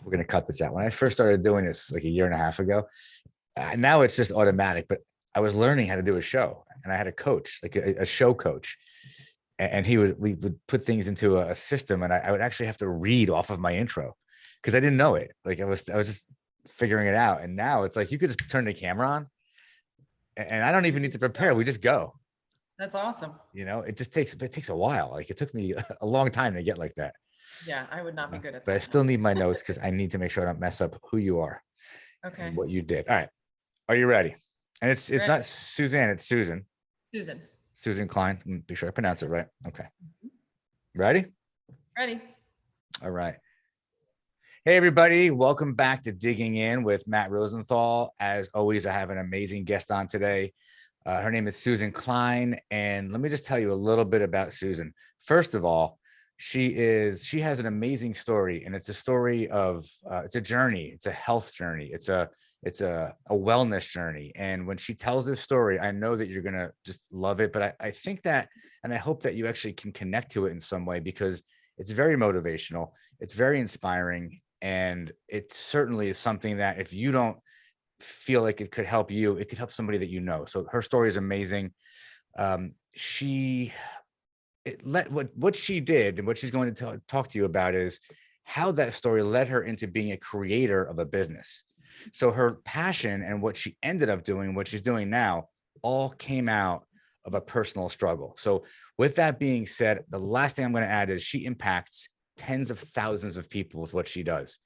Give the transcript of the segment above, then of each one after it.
we're going to cut this out. When I first started doing this like a year and a half ago, now it's just automatic, but I was learning how to do a show, and I had a coach, like a show coach. And we would put things into a system, and I would actually have to read off of my intro because I didn't know it. Like I was just figuring it out. And now it's like, you could just turn the camera on and I don't even need to prepare. We just go. That's awesome. It takes a while. Like it took me a long time to get like that. Yeah, I would not be good at that. But I still need my notes because I need to make sure I don't mess up who you are. Okay. And what you did. All right. Are you ready? And it's ready. Not Suzanne, it's Susan. Susan Klein. Be sure I pronounce it right. Okay. Ready? Ready. All right. Hey, everybody. Welcome back to Digging In with Matt Rosenthal. As always, I have an amazing guest on today. Her name is Susan Klein. And let me just tell you a little bit about Susan. First of all, she has an amazing story, and it's a story of, it's a journey. It's a health journey. It's a wellness journey. And when she tells this story, I know that you're going to just love it. But I think that, and I hope that you actually can connect to it in some way, because it's very motivational. It's very inspiring. And it certainly is something that if you don't feel like it could help you, it could help somebody that you know. So her story is amazing. What she did and what she's going to talk to you about is how that story led her into being a creator of a business. So her passion and what she ended up doing, what she's doing now, all came out of a personal struggle. So with that being said, the last thing I'm going to add is she impacts tens of thousands of people with what she does.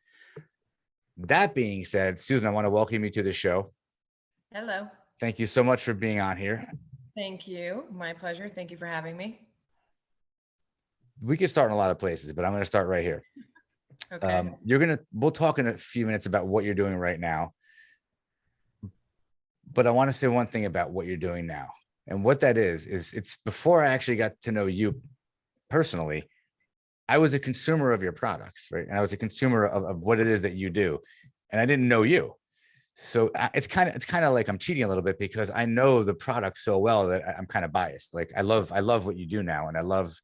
That being said, Susan, I want to welcome you to the show. Hello. Thank you so much for being on here. Thank you. My pleasure. Thank you for having me. We could start in a lot of places, but I'm going to start right here. Okay. We'll talk in a few minutes about what you're doing right now. But I want to say one thing about what you're doing now. And what that is it's before I actually got to know you personally, I was a consumer of your products, right? And I was a consumer of what it is that you do. And I didn't know you. So it's kind of like I'm cheating a little bit because I know the product so well that I'm kind of biased. Like I love what you do now. And I love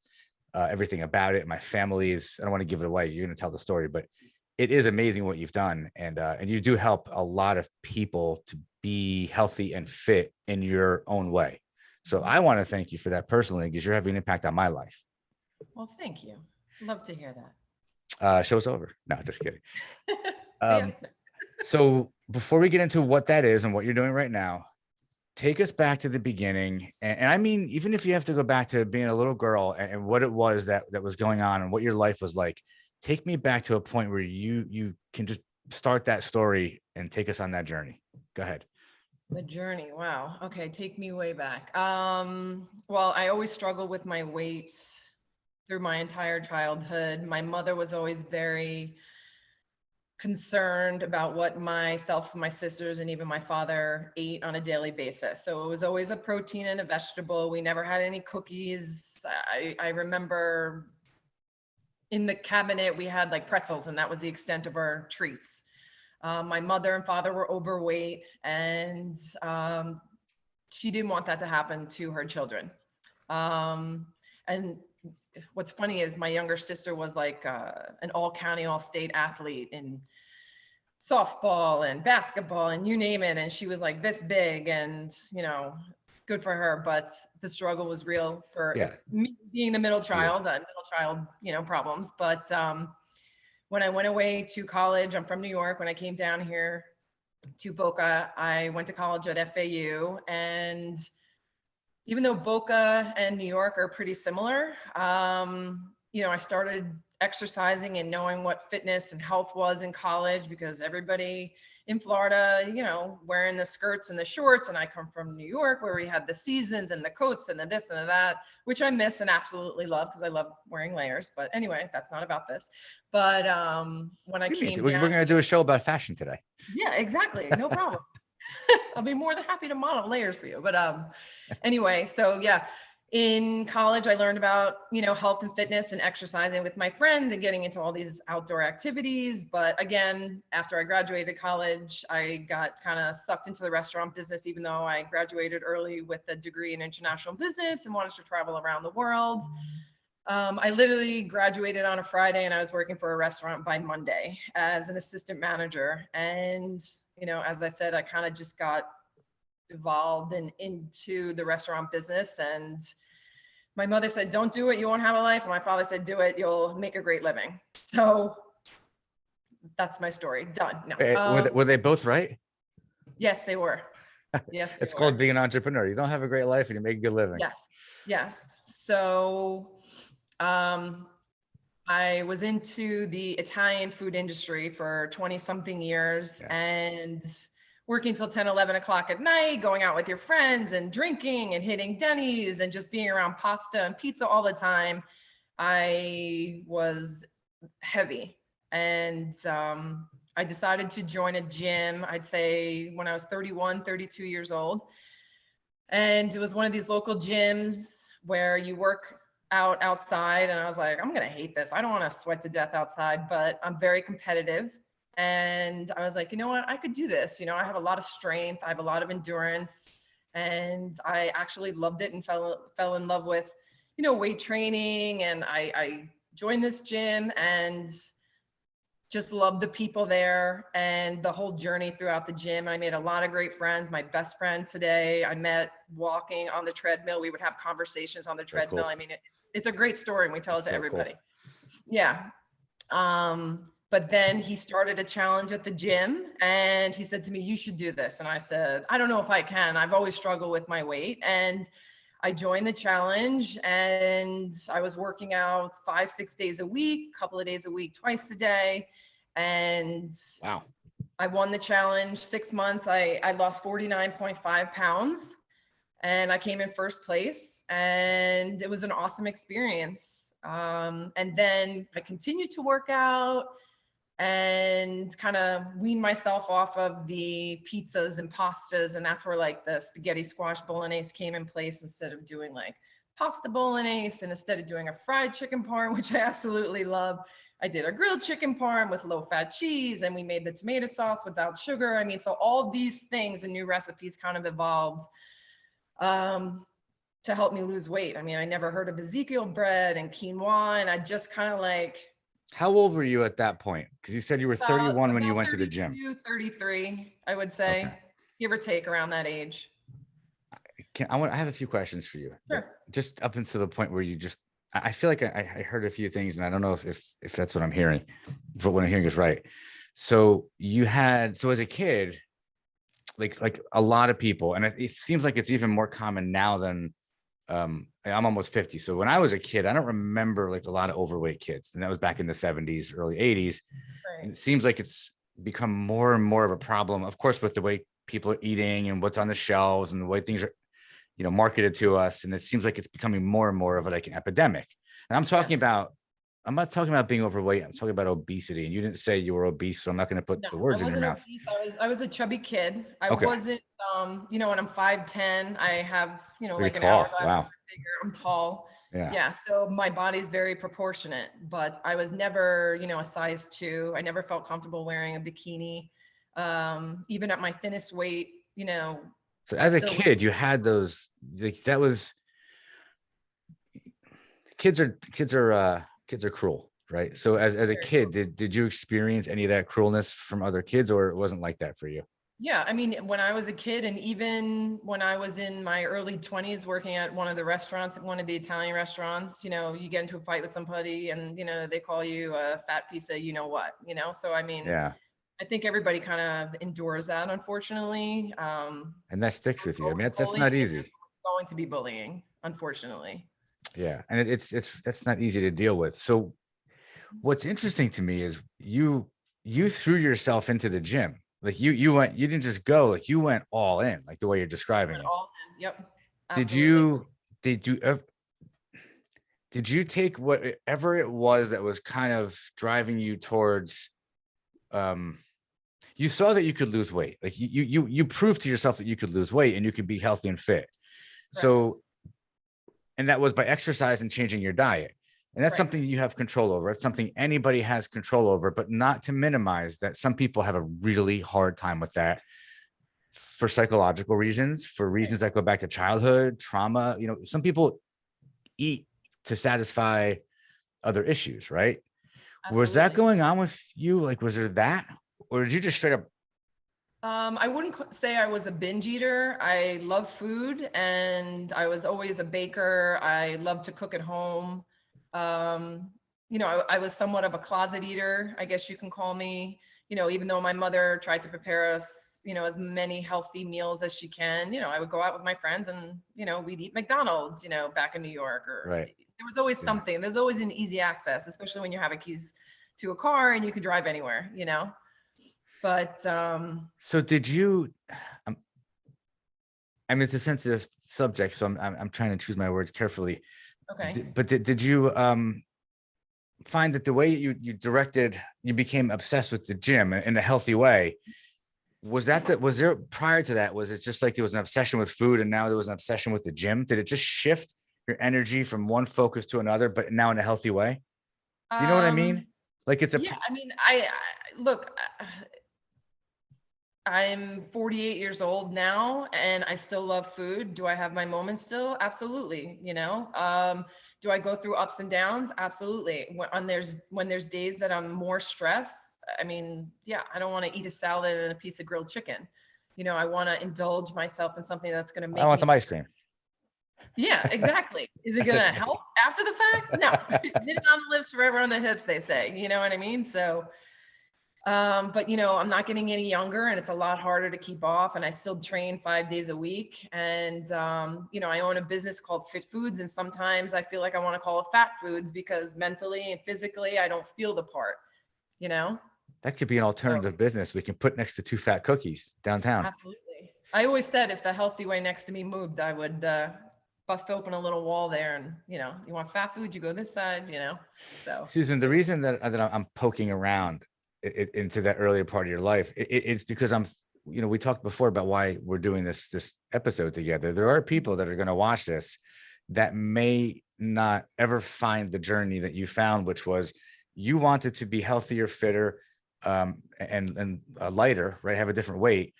everything about it. My family is, I don't want to give it away. You're going to tell the story, but it is amazing what you've done. And you do help a lot of people to be healthy and fit in your own way. So I want to thank you for that personally, because you're having an impact on my life. Well, thank you. Love to hear that. Show's over. No, just kidding. So before we get into what that is and what you're doing right now, take us back to the beginning. And I mean, even if you have to go back to being a little girl and what it was that was going on and what your life was like, take me back to a point where you can just start that story and take us on that journey. Go ahead. The journey. Wow. Okay. Take me way back. Well, I always struggled with my weight through my entire childhood. My mother was always very concerned about what myself and my sisters and even my father ate on a daily basis. So it was always a protein and a vegetable. We never had any cookies. I remember in the cabinet, we had like pretzels, and that was the extent of our treats. My mother and father were overweight, and she didn't want that to happen to her children. And what's funny is my younger sister was like an all-county, all-state athlete in softball and basketball and you name it. And she was like this big, and, good for her. But the struggle was real for me being the middle child, problems. But when I went away to college, I'm from New York. When I came down here to Boca, I went to college at FAU. And even though Boca and New York are pretty similar, I started exercising and knowing what fitness and health was in college, because everybody in Florida, wearing the skirts and the shorts. And I come from New York, where we had the seasons and the coats and the this and the that, which I miss and absolutely love, because I love wearing layers. But anyway, that's not about this. But when I came down, we're going to do a show about fashion today. Yeah, exactly. No problem. I'll be more than happy to model layers for you. But anyway, so yeah, in college, I learned about, health and fitness and exercising with my friends and getting into all these outdoor activities. But again, after I graduated college, I got kind of sucked into the restaurant business, even though I graduated early with a degree in international business and wanted to travel around the world. I literally graduated on a Friday and I was working for a restaurant by Monday as an assistant manager. And, as I said, I kind of just got evolved and into the restaurant business. And my mother said, don't do it, you won't have a life. And my father said, do it, you'll make a great living. So that's my story. Done. No. Were they both right? Yes, they were. Yes, it's called being an entrepreneur. You don't have a great life and you make a good living. Yes. So I was into the Italian food industry for 20 something years and working till 10, 11 o'clock at night, going out with your friends and drinking and hitting Denny's and just being around pasta and pizza all the time. I was heavy. And I decided to join a gym, I'd say when I was 31, 32 years old. And it was one of these local gyms where you work out outside. And I was like, I'm going to hate this. I don't want to sweat to death outside, but I'm very competitive. And I was like, you know what? I could do this. I have a lot of strength. I have a lot of endurance. And I actually loved it and fell in love with, weight training. And I joined this gym and just loved the people there and the whole journey throughout the gym. I made a lot of great friends. My best friend today, I met walking on the treadmill. We would have conversations on the treadmill. Cool. I mean, it's a great story and we tell it to everybody. Cool. Yeah. But then he started a challenge at the gym and he said to me, you should do this. And I said, I don't know if I can. I've always struggled with my weight. And I joined the challenge and I was working out 5-6 days a week, a couple of days a week, twice a day. And wow, I won the challenge. 6 months. I lost 49.5 pounds and I came in first place and it was an awesome experience. And then I continued to work out and kind of wean myself off of the pizzas and pastas. And that's where like the spaghetti squash bolognese came in place instead of doing like pasta bolognese and instead of doing a fried chicken parm, which I absolutely love. I did a grilled chicken parm with low fat cheese and we made the tomato sauce without sugar. I mean, so all these things and new recipes kind of evolved to help me lose weight. I mean, I never heard of Ezekiel bread and quinoa and I just kind of like. How old were you at that point? Because you said you were 31 when you went to the gym. 33, I would say, give or take around that age. I have a few questions for you. Sure. Just up until the point where you just, I feel like I heard a few things and I don't know if that's what I'm hearing, if what I'm hearing is right. So as a kid, like a lot of people, and it seems like it's even more common now than, I'm almost 50. So when I was a kid, I don't remember like a lot of overweight kids. And that was back in the 70s, early 80s. Right. And it seems like it's become more and more of a problem, of course, with the way people are eating and what's on the shelves and the way things are, marketed to us. And it seems like it's becoming more and more of like an epidemic. And I'm talking about, I'm not talking about being overweight. I'm talking about obesity. And you didn't say you were obese, so I'm not going to put the words in your mouth. Obese. I was a chubby kid. I wasn't, when I'm 5'10", I have, like an hourglass. Wow. I'm tall. Yeah. So my body's very proportionate, but I was never, a size 2. I never felt comfortable wearing a bikini. Even at my thinnest weight, So as a kid, you had those, that was, kids are cruel, right? So as a kid, did you experience any of that cruelness from other kids, or it wasn't like that for you? Yeah, I mean, when I was a kid and even when I was in my early 20s working at one of the restaurants, one of the Italian restaurants, you get into a fight with somebody and, they call you a fat piece of so I mean, I think everybody kind of endures that, unfortunately. And that sticks with you. I mean, that's not easy. It's going to be bullying, unfortunately. Yeah. And that's not easy to deal with. So what's interesting to me is you threw yourself into the gym. Like you didn't just go, like you went all in, like the way you're describing it. All in. Yep. Absolutely. Did you take whatever it was that was kind of driving you towards, you saw that you could lose weight. Like you proved to yourself that you could lose weight and you could be healthy and fit. Correct. So, and that was by exercise and changing your diet. And that's something you have control over. It's something anybody has control over, but not to minimize that some people have a really hard time with that for psychological reasons, for reasons that go back to childhood trauma. Some people eat to satisfy other issues, right? Was that Absolutely. going on with you? Like, was there that, or did you just straight up? I wouldn't say I was a binge eater. I love food and I was always a baker. I love to cook at home. Um, I was somewhat of a closet eater, I guess you can call me, even though my mother tried to prepare us, as many healthy meals as she can, I would go out with my friends and, we'd eat McDonald's, back in New York, or Right. there was always Yeah. something. There's always an easy access, especially when you have a keys to a car and you can drive anywhere, but So did you, um, I mean, it's a sensitive subject, so I'm trying to choose my words carefully. okay. But did you find that the way you became obsessed with the gym in a healthy way? Was there prior to that? Was it just like there was an obsession with food and now there was an obsession with the gym? Did it just shift your energy from one focus to another, but now in a healthy way? Do you know what I mean? Um, Like it's a, yeah, I mean, look, I'm 48 years old now and I still love food. Do I have my moments still? Absolutely. Do I go through ups and downs? Absolutely. When there's days that I'm more stressed, I mean, yeah, I don't want to eat a salad and a piece of grilled chicken. I want to indulge myself in something that's going to I make want me some ice cream. yeah, exactly. Is it That's gonna me. help after the fact? No. Hit it on the lips, forever on the hips, they say. You know what I mean? So, but I'm not getting any younger, and it's a lot harder to keep off. And I still train 5 days a week. And I own a business called Fit Foods, and sometimes I feel like I want to call it Fat Foods because mentally and physically I don't feel the part. You know? That could be an So alternative business we can put next to two fat cookies downtown. absolutely. I always said if the healthy way next to me moved, I would bust open a little wall there, and you want fat food, you go this side. So Susan, the reason that I'm poking around into that earlier part of your life, it's because we talked before about why we're doing this episode together. There are people that are going to watch this that may not ever find the journey that you found, which was you wanted to be healthier, fitter, and lighter, right? Have a different weight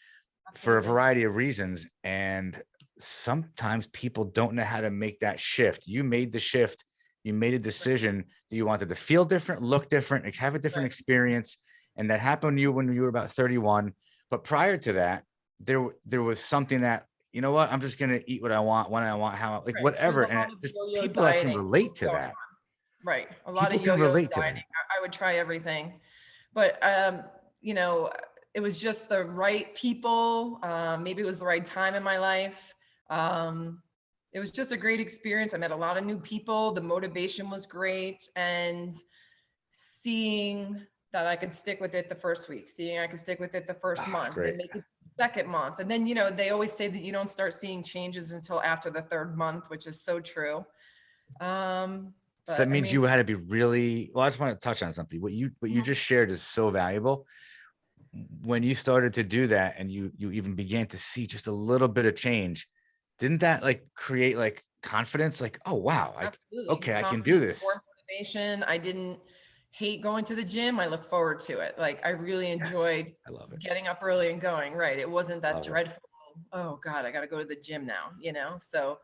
for a absolutely. variety of reasons. And sometimes people don't know how to make that shift. You made the shift. You made a Right, decision that you wanted to feel different, look different, have a different right, experience. And that happened to you when you were about 31. But prior to that, there was something that, you know what, I'm just going to eat what I want, when I want, how, like right. There was whatever. a And lot of just yo-yo people that can dieting relate to going that. on. Right, a lot People of can yo-yo relate to dieting. that. I would try everything, but you know, it was just the right people. Maybe it was the right time in my life. Um, it was just a great experience. I met a lot of new people. The motivation was great, and seeing that I could stick with it the first week, seeing I could stick with it the first Oh, it's month, great. then make it the second month. And then, they always say that you don't start seeing changes until after the third month, which is so true. Um, So that but I means mean, you had to be really, well, I just want to touch on something. What you mhm, just shared is so valuable. When you started to do that and you even began to see just a little bit of change, didn't that like create like confidence? Like, oh wow, like absolutely. okay, I can do Confidence, this. more motivation. I didn't hate going to the gym. I look forward to it. Like I really Yes, enjoyed I love it. getting up early and going. Right. It wasn't that Love it. dreadful, oh God, I got to go to the gym now. So,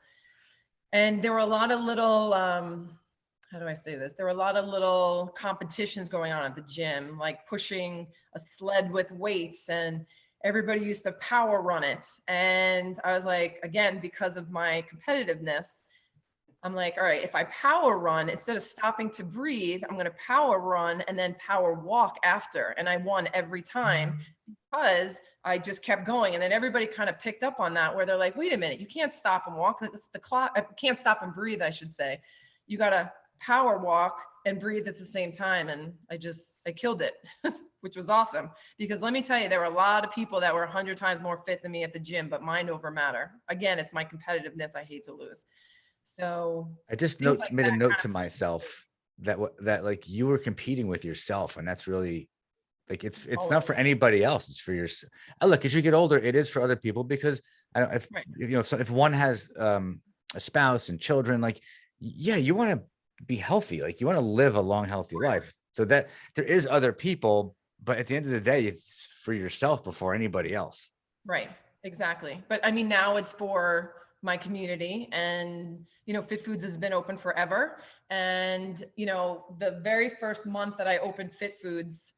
and there were a lot of little, how do I say this? There were a lot of little competitions going on at the gym, like pushing a sled with weights, and everybody used to power run it. And I was like, again, because of my competitiveness, I'm like, all right, if I power run, instead of stopping to breathe, I'm going to power run and then power walk after. And I won every time because I just kept going. And then everybody kind of picked up on that, where they're like, wait a minute, you can't stop and walk. It's the clock. I can't stop and breathe, I should say. You got to power walk and breathe at the same time. And I killed it, which was awesome. Because let me tell you, there were a lot of people that were 100 times more fit than me at the gym, but mind over matter. Again, it's my competitiveness. I hate to lose. So I just things like made a that note kind to of, myself that that like you were competing with yourself, and that's really like it's not always. for anybody else. It's for yourself. Look, as you get older, it is for other people because I don't if Right, so if one has a spouse and children, like yeah, you want to be healthy, like you want to live a long, healthy life. So that there is other people, but at the end of the day, it's for yourself before anybody else. right, exactly. But I mean, now it's for my community. And, Fit Foods has been open forever. And, the very first month that I opened Fit Foods,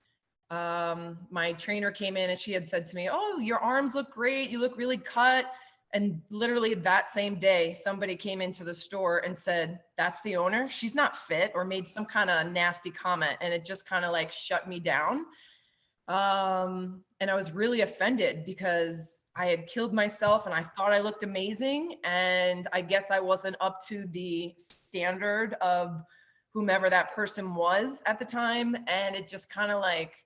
my trainer came in and she had said to me, "Oh, your arms look great. You look really cut." And literally that same day, somebody came into the store and said, "That's the owner. She's not fit," or made some kind of nasty comment. And it just kind of like shut me down. And I was really offended because I had killed myself and I thought I looked amazing. And I guess I wasn't up to the standard of whomever that person was at the time. And it just kind of like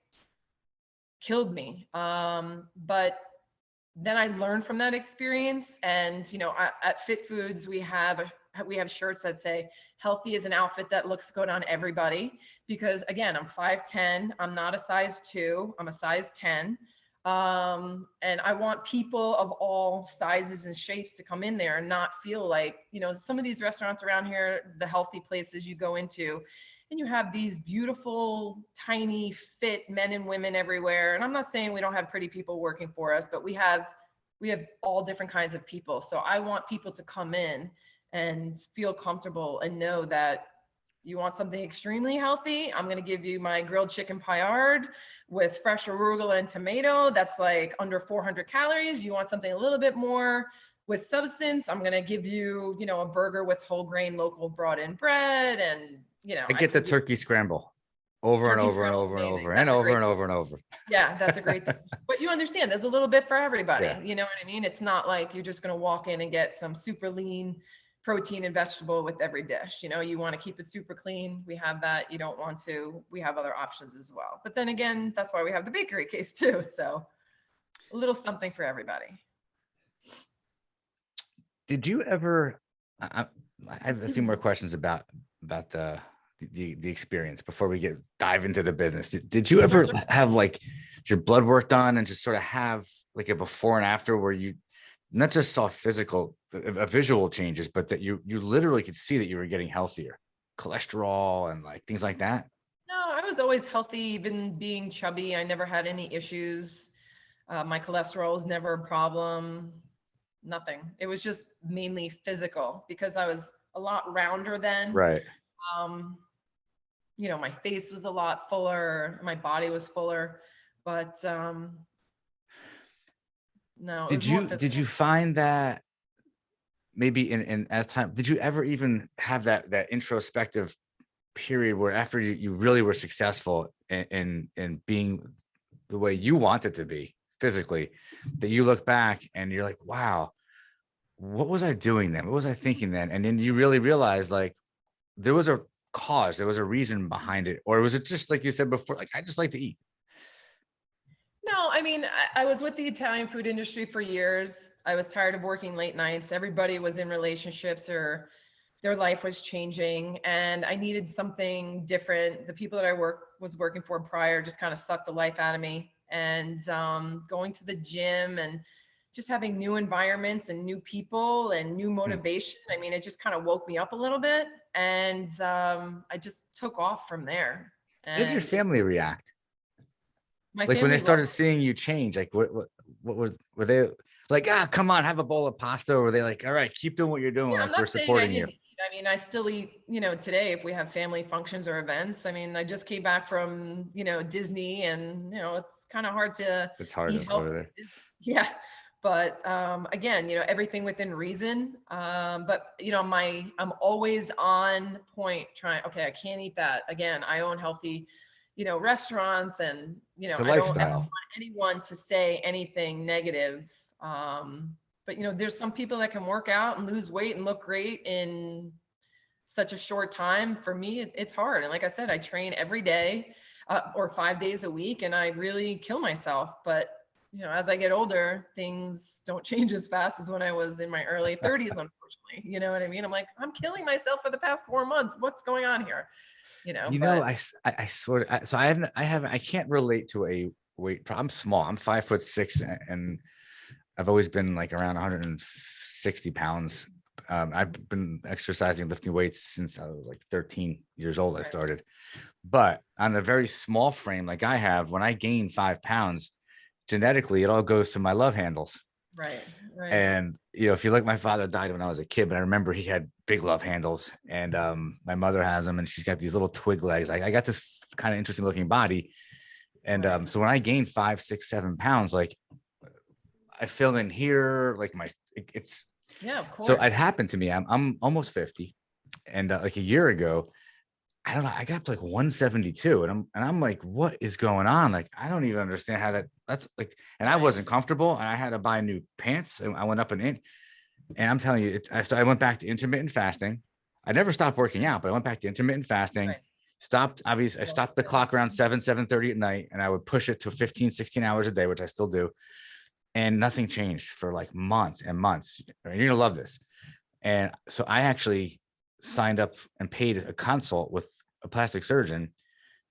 killed me. But then I learned from that experience. And, at Fit Foods, we have shirts that say healthy is an outfit that looks good on everybody, because again, I'm 5'10", I'm not a size 2, I'm a size 10. And I want people of all sizes and shapes to come in there and not feel like, some of these restaurants around here, the healthy places you go into, and you have these beautiful, tiny, fit men and women everywhere. And I'm not saying we don't have pretty people working for us, but we have all different kinds of people. So I want people to come in and feel comfortable and know that you want something extremely healthy. I'm going to give you my grilled chicken paillard with fresh arugula and tomato. That's like under 400 calories. You want something a little bit more with substance. I'm going to give you, a burger with whole grain, local brought in bread. And, I get the turkey scramble over and over and over and over and over and over and over. Yeah, that's a great thing. But you understand, there's a little bit for everybody. Yeah. You know what I mean? It's not like you're just going to walk in and get some super lean protein and vegetable with every dish. You want to keep it super clean. We have that. You don't want to. We have other options as well. But then again, that's why we have the bakery case too. So a little something for everybody. Did you ever? I have a few more questions about the experience before we dive into the business. Did you ever have like your blood work done and just sort of have like a before and after where you not just saw visual changes, but that you literally could see that you were getting healthier, cholesterol and like things like that? No, I was always healthy, even being chubby. I never had any issues. My cholesterol was never a problem. Nothing. It was just mainly physical because I was a lot rounder then. Right. My face was a lot fuller, my body was fuller, but no. Did you find that maybe in as time, did you ever even have that introspective period where after you really were successful in being the way you wanted to be physically, that you look back and you're like, wow, what was I doing then? What was I thinking then? And then you really realize like there was a cause, there was a reason behind it, or was it just like you said before, like I just like to eat? No, I mean, I was with the Italian food industry for years. I was tired of working late nights. Everybody was in relationships or their life was changing, and I needed something different. The people that I was working for prior just kind of sucked the life out of me. And going to the gym and just having new environments and new people and new motivation. I mean, it just kind of woke me up a little bit, and I just took off from there. How did your family react? Like when they started seeing you change, like what were they like? Come on, have a bowl of pasta. Or were they like, all right, keep doing what you're doing? Yeah, like we're supporting you. I mean, I still eat, today if we have family functions or events. I mean, I just came back from, Disney, and, it's kind of hard to eat healthy. Yeah. But again, everything within reason. But I'm always on point trying, okay, I can't eat that. Again, I own healthy, restaurants, and, it's a I don't lifestyle. ever want anyone to say anything negative. But there's some people that can work out and lose weight and look great in such a short time. For me, it's hard. And like I said, I train every day or 5 days a week, and I really kill myself. But as I get older, things don't change as fast as when I was in my early 30s, unfortunately. You know what I mean? I'm like, I'm killing myself for the past 4 months. What's going on here? I swear, so I can't relate to a weight. I'm small. I'm 5'6", and I've always been like around 160 pounds. I've been exercising, lifting weights since I was like 13 years old. I started, but on a very small frame like I have, when I gain 5 pounds, genetically, it all goes to my love handles. Right. Right. And, if you look, my father died when I was a kid, but I remember he had big love handles, and my mother has them, and she's got these little twig legs. I got this kind of interesting looking body. And Right. so when I gained 5, 6, 7 pounds, like I fill in here, like it's, Yeah, of so it course. happened to me. I'm almost 50. And like a year ago, I don't know, I got up to like 172, and I'm like, what is going on? Like, I don't even understand how that's like, and I Right. wasn't comfortable, and I had to buy new pants, and I went up an inch. And I'm telling you, I went back to intermittent fasting. I never stopped working out, but I went back to intermittent fasting. Right. Stopped, obviously, I Well, stopped the good. clock around 7:30 at night, and I would push it to 15, 16 hours a day, which I still do. And nothing changed for like months and months. You're going to love this. And so I actually signed up and paid a consult with a plastic surgeon,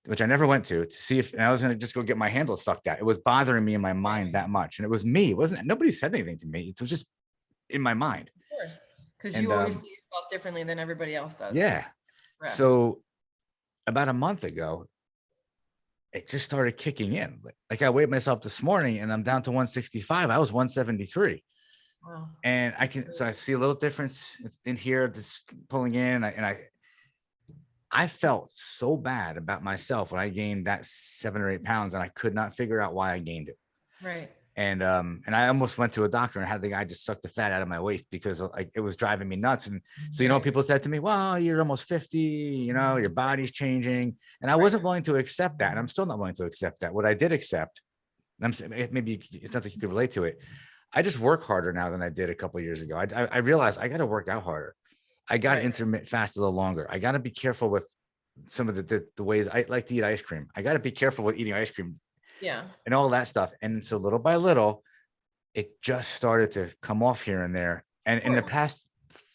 which I never went to see if, and I was going to just go get my handle sucked out. It was bothering me in my mind Right. that much. And it was me. It wasn't, nobody said anything to me. It was just in my mind. Of course. Because And you always see yourself differently than everybody else does. yeah. Correct. So about a month ago, it just started kicking in. Like I weighed myself this morning and I'm down to 165. I was 173. Wow. And so I see a little difference in here, just pulling in. I felt so bad about myself when I gained that 7 or 8 pounds, and I could not figure out why I gained it. Right. And I almost went to a doctor and had the guy just suck the fat out of my waist because like it was driving me nuts. And so, Right. people said to me, well, you're almost 50, your body's changing. And I wasn't willing to accept that. And I'm still not willing to accept that. What I did accept, and maybe it's not that you could relate to it. I just work harder now than I did a couple of years ago. I realized I got to work out harder. I got to Right. intermittent fast a little longer. I got to be careful with some of the ways I like to eat ice cream. I got to be careful with eating ice cream. Yeah. And all that stuff. And so little by little, it just started to come off here and there. And in the past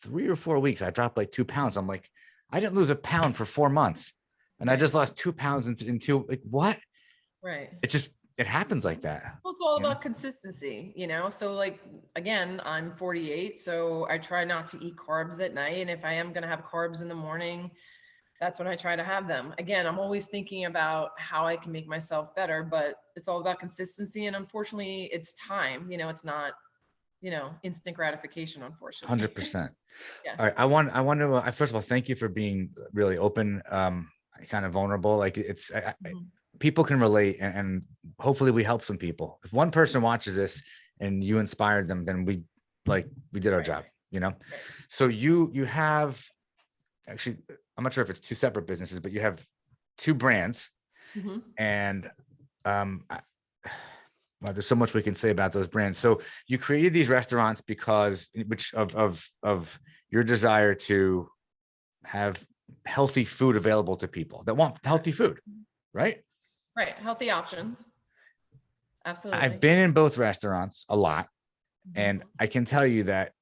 3 or 4 weeks, I dropped like 2 pounds. I'm like, I didn't lose a pound for 4 months. And I just lost 2 pounds in two, like what? Right. It happens like that. Well, it's all about consistency, So like, again, I'm 48, so I try not to eat carbs at night. And if I am going to have carbs in the morning, that's when I try to have them. Again, I'm always thinking about how I can make myself better, but it's all about consistency. And unfortunately, it's time, it's not, instant gratification, unfortunately. 100%. Yeah. All right. I want to, first of all, thank you for being really open, kind of vulnerable. Like people can relate, and hopefully we help some people. If one person watches this and you inspired them, then we did our job, So you have, actually, I'm not sure if it's two separate businesses, but you have two brands. Mm-hmm. And well, there's so much we can say about those brands. So you created these restaurants because of your desire to have healthy food available to people that want healthy food, right? Right. Healthy options. Absolutely. I've been in both restaurants a lot, and I can tell you that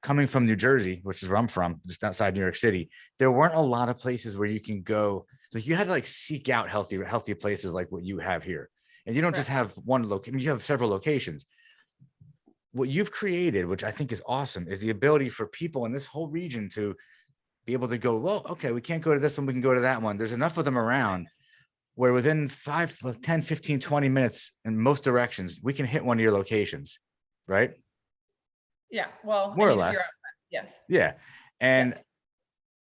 coming from New Jersey, which is where I'm from, just outside New York City, there weren't a lot of places where you can go. Like you had to seek out healthy places like what you have here. And you don't just have one location, you have several locations. What you've created, which I think is awesome, is the ability for people in this whole region to be able to go, well, okay, we can't go to this one, we can go to that one. There's enough of them around where within 5, 10, 15, 20 minutes in most directions, we can hit one of your locations, right? Yeah, well, more or less. Yes. Yeah. And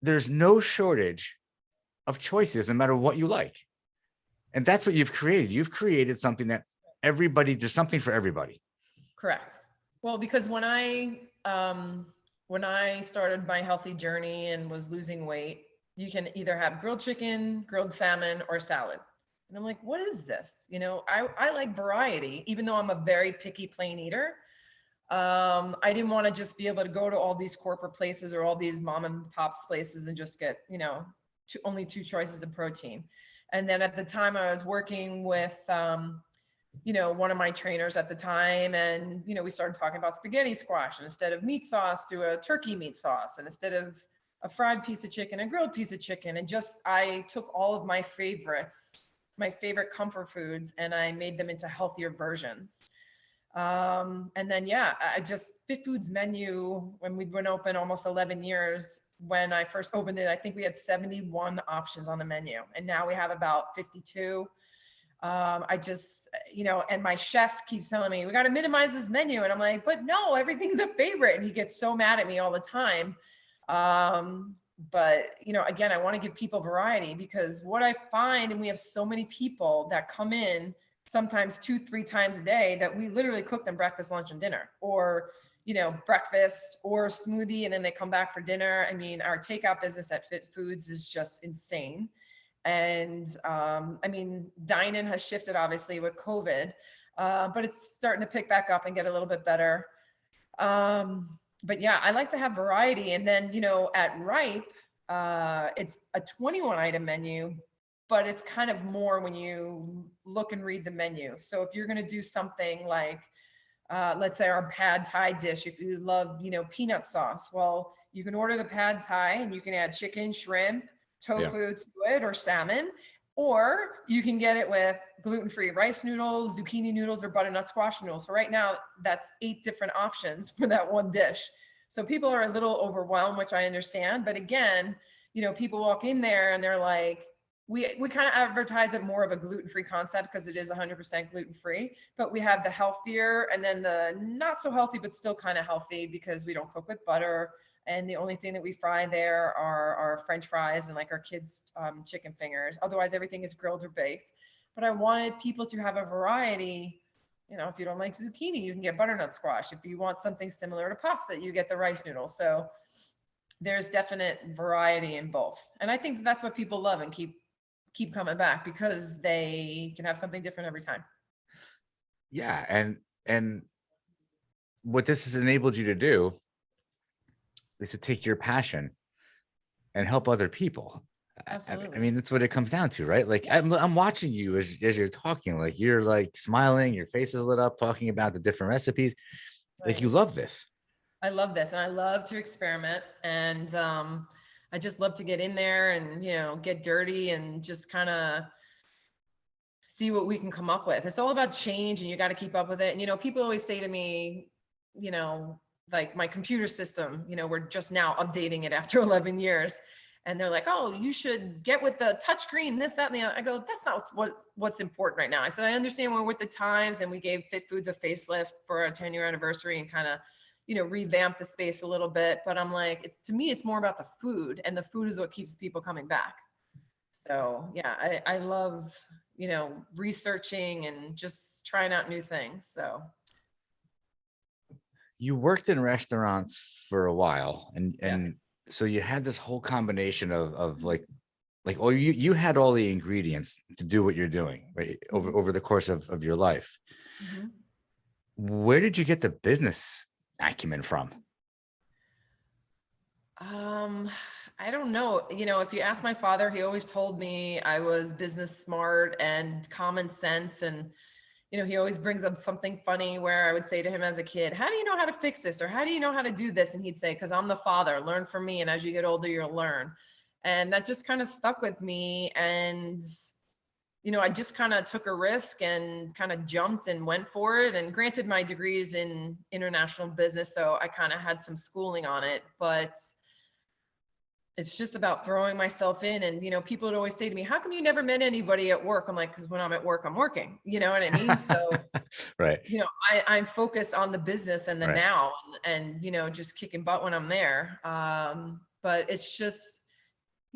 there's no shortage of choices no matter what you like. And that's what you've created. You've created something that there's something for everybody. Correct. Well, because when I started my healthy journey and was losing weight, you can either have grilled chicken, grilled salmon, or salad. And I'm like, what is this? I like variety, even though I'm a very picky plain eater. I didn't want to just be able to go to all these corporate places or all these mom and pops places and just get, only 2 choices of protein. And then at the time I was working with, one of my trainers at the time, and, we started talking about spaghetti squash, and instead of meat sauce, do a turkey meat sauce, and instead of a fried piece of chicken, a grilled piece of chicken. And I took all of my favorites, my favorite comfort foods, and I made them into healthier versions. And then, Fit Foods menu, when we've been open almost 11 years, when I first opened it, I think we had 71 options on the menu, and now we have about 52. I just, and my chef keeps telling me, we got to minimize this menu. And I'm like, but no, everything's a favorite. And he gets so mad at me all the time. But, again, I want to give people variety, because what I find, and we have so many people that come in sometimes 2-3 times a day, that we literally cook them breakfast, lunch, and dinner, or, breakfast or smoothie, and then they come back for dinner. I mean, our takeout business at Fit Foods is just insane. And dine-in has shifted obviously with COVID, but it's starting to pick back up and get a little bit better. But yeah, I like to have variety. And then, at Ripe, it's a 21 item menu, but it's kind of more when you look and read the menu. So if you're going to do something like, let's say our pad thai dish, if you love, peanut sauce, well, you can order the pad thai and you can add chicken, shrimp, tofu to it, or salmon, or you can get it with gluten-free rice noodles, zucchini noodles, or butternut squash noodles. So right now, that's 8 different options for that one dish. So people are a little overwhelmed, which I understand. But again, people walk in there and they're like, we kind of advertise it more of a gluten-free concept, because it is 100% gluten-free, but we have the healthier and then the not so healthy, but still kind of healthy, because we don't cook with butter. And the only thing that we fry there are our French fries and like our kids' chicken fingers. Otherwise, everything is grilled or baked. But I wanted people to have a variety. If you don't like zucchini, you can get butternut squash. If you want something similar to pasta, you get the rice noodles. So there's definite variety in both. And I think that's what people love and keep coming back, because they can have something different every time. Yeah. And what this has enabled you to do is to take your passion and help other people. Absolutely. I mean, that's what it comes down to, right? Like, I'm watching you as you're talking, like you're like smiling, your face is lit up, talking about the different recipes. Like, you love this. I love this, and I love to experiment, and I just love to get in there and, get dirty and just kind of see what we can come up with. It's all about change, and you got to keep up with it. And, people always say to me, like my computer system, we're just now updating it after 11 years. And they're like, oh, you should get with the touchscreen, this, that, and the other. I go, that's not what's important right now. I said, I understand we're with the times, and we gave Fit Foods a facelift for our 10-year anniversary and kind of, revamp the space a little bit. But I'm like, to me, it's more about the food, and the food is what keeps people coming back. So yeah, I love, researching and just trying out new things. So. You worked in restaurants for a while, and so you had this whole combination of like, oh, you had all the ingredients to do what you're doing, right? Over the course of your life. Mm-hmm. Where did you get the business acumen from? I don't know. If you ask my father, he always told me I was business smart and common sense. And, he always brings up something funny where I would say to him as a kid, how do you know how to fix this? Or how do you know how to do this? And he'd say, because I'm the father, learn from me. And as you get older, you'll learn. And that just kind of stuck with me. And, I just kind of took a risk and kind of jumped and went for it. And granted, my degree's in international business, so I kind of had some schooling on it, but it's just about throwing myself in. And, people would always say to me, how come you never met anybody at work? I'm like, because when I'm at work, I'm working, you know what I mean? So, right. I'm focused on the business and the now, and, just kicking butt when I'm there. But it's just,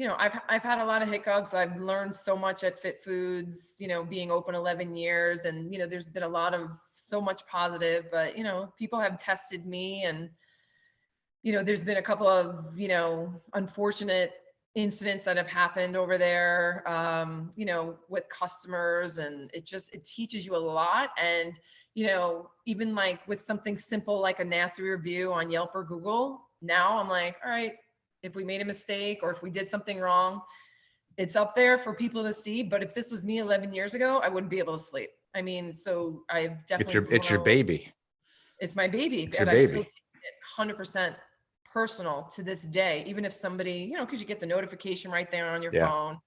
I've had a lot of hiccups. I've learned so much at Fit Foods, being open 11 years, and, there's been a lot of so much positive, but, people have tested me, and, there's been a couple of, unfortunate incidents that have happened over there, with customers, and it teaches you a lot. And, even like with something simple, like a nasty review on Yelp or Google, now I'm like, all right, if we made a mistake or if we did something wrong, it's up there for people to see. But if this was me 11 years ago, I wouldn't be able to sleep. I mean, so I've definitely It's your baby. It's my baby, It's and your I baby. still take it 100% personal to this day, even if somebody, because you get the notification right there on your phone.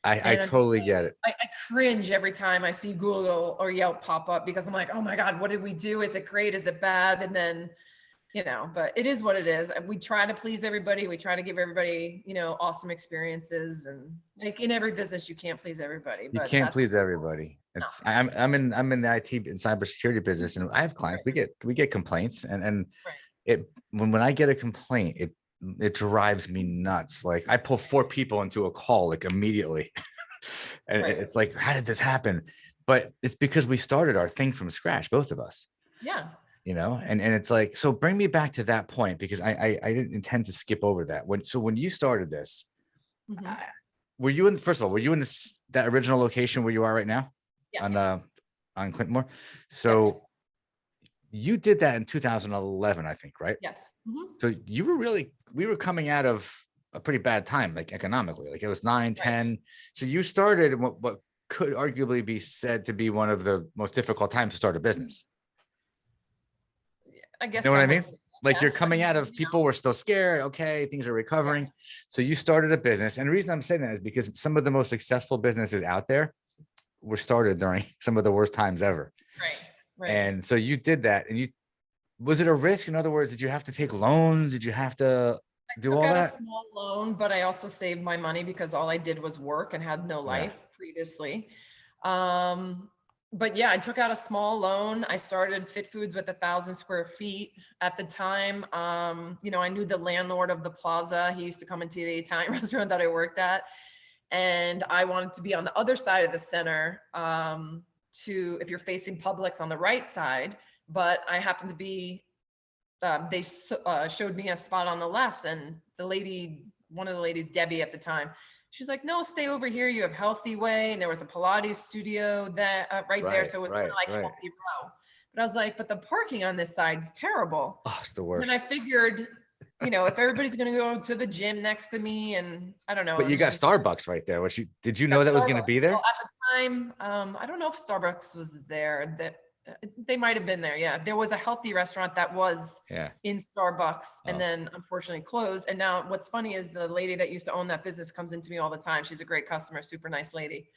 I totally get it. I cringe every time I see Google or Yelp pop up, because I'm like, oh my God, what did we do? Is it great? Is it bad? And then, you know, but it is what it is. We try to please everybody. We try to give everybody, you know, awesome experiences, and like in every business, you can't please everybody, You but can't that's please everybody. no. It's I'm in the IT and cybersecurity business, and I have clients. We get complaints, and Right. when I get a complaint, it drives me nuts. Like I pull 4 people into a call like immediately, and Right. it's like, how did this happen? But it's because we started our thing from scratch, both of us. Yeah. And it's like, so bring me back to that point, because I didn't intend to skip over that. When you started this, Mhm. were you in, first of all, were you in that original location where you are right now Yes. on Clintonmore? Yes. So you did that in 2011, I think, right? Yes. Mhm. So we were coming out of a pretty bad time, like economically, like it was 9, Right. 10. So you started in what could arguably be said to be one of the most difficult times to start a business. I You guess know what I some would mean? say that, Like you're yes. coming out of, You know, people were still scared. Okay, things are yeah. recovering. So you started a business. And the reason I'm saying that is because some of the most successful businesses out there were started during some of the worst times ever. Right. Right. And so you did that. And was it a risk? In other words, did you have to take loans? Did you have to do Took all out a that? small loan, but I also saved my money because all I did was work and had no Yeah. life previously. Um, but yeah, I took out a small loan. I started Fit Foods with 1,000 square feet at the time. You know, I knew the landlord of the plaza. He used to come into the Italian restaurant that I worked at, and I wanted to be on the other side of the center. If you're facing Publix on the right side, but I happened to be they showed me a spot on the left, and one of the ladies, Debbie at the time, she's like, no, stay over here. You have Healthy Way. And there was a Pilates studio that right there. Right, So it was kind right, of like right. Healthy Row. But I was like, but the parking on this side's terrible. Oh, it's the And then I worst. figured, you know, if everybody's going to go to the gym next to me, and I don't know, But it you was got just Starbucks right there. Did you a know that was going to Starbucks. be Well, there? at the time, I don't know if Starbucks was there. They might have been there. Yeah, there was a healthy restaurant that was Yeah. in Starbucks, and Oh, then unfortunately closed. And now, what's funny is the lady that used to own that business comes into me all the time. She's a great customer, super nice lady.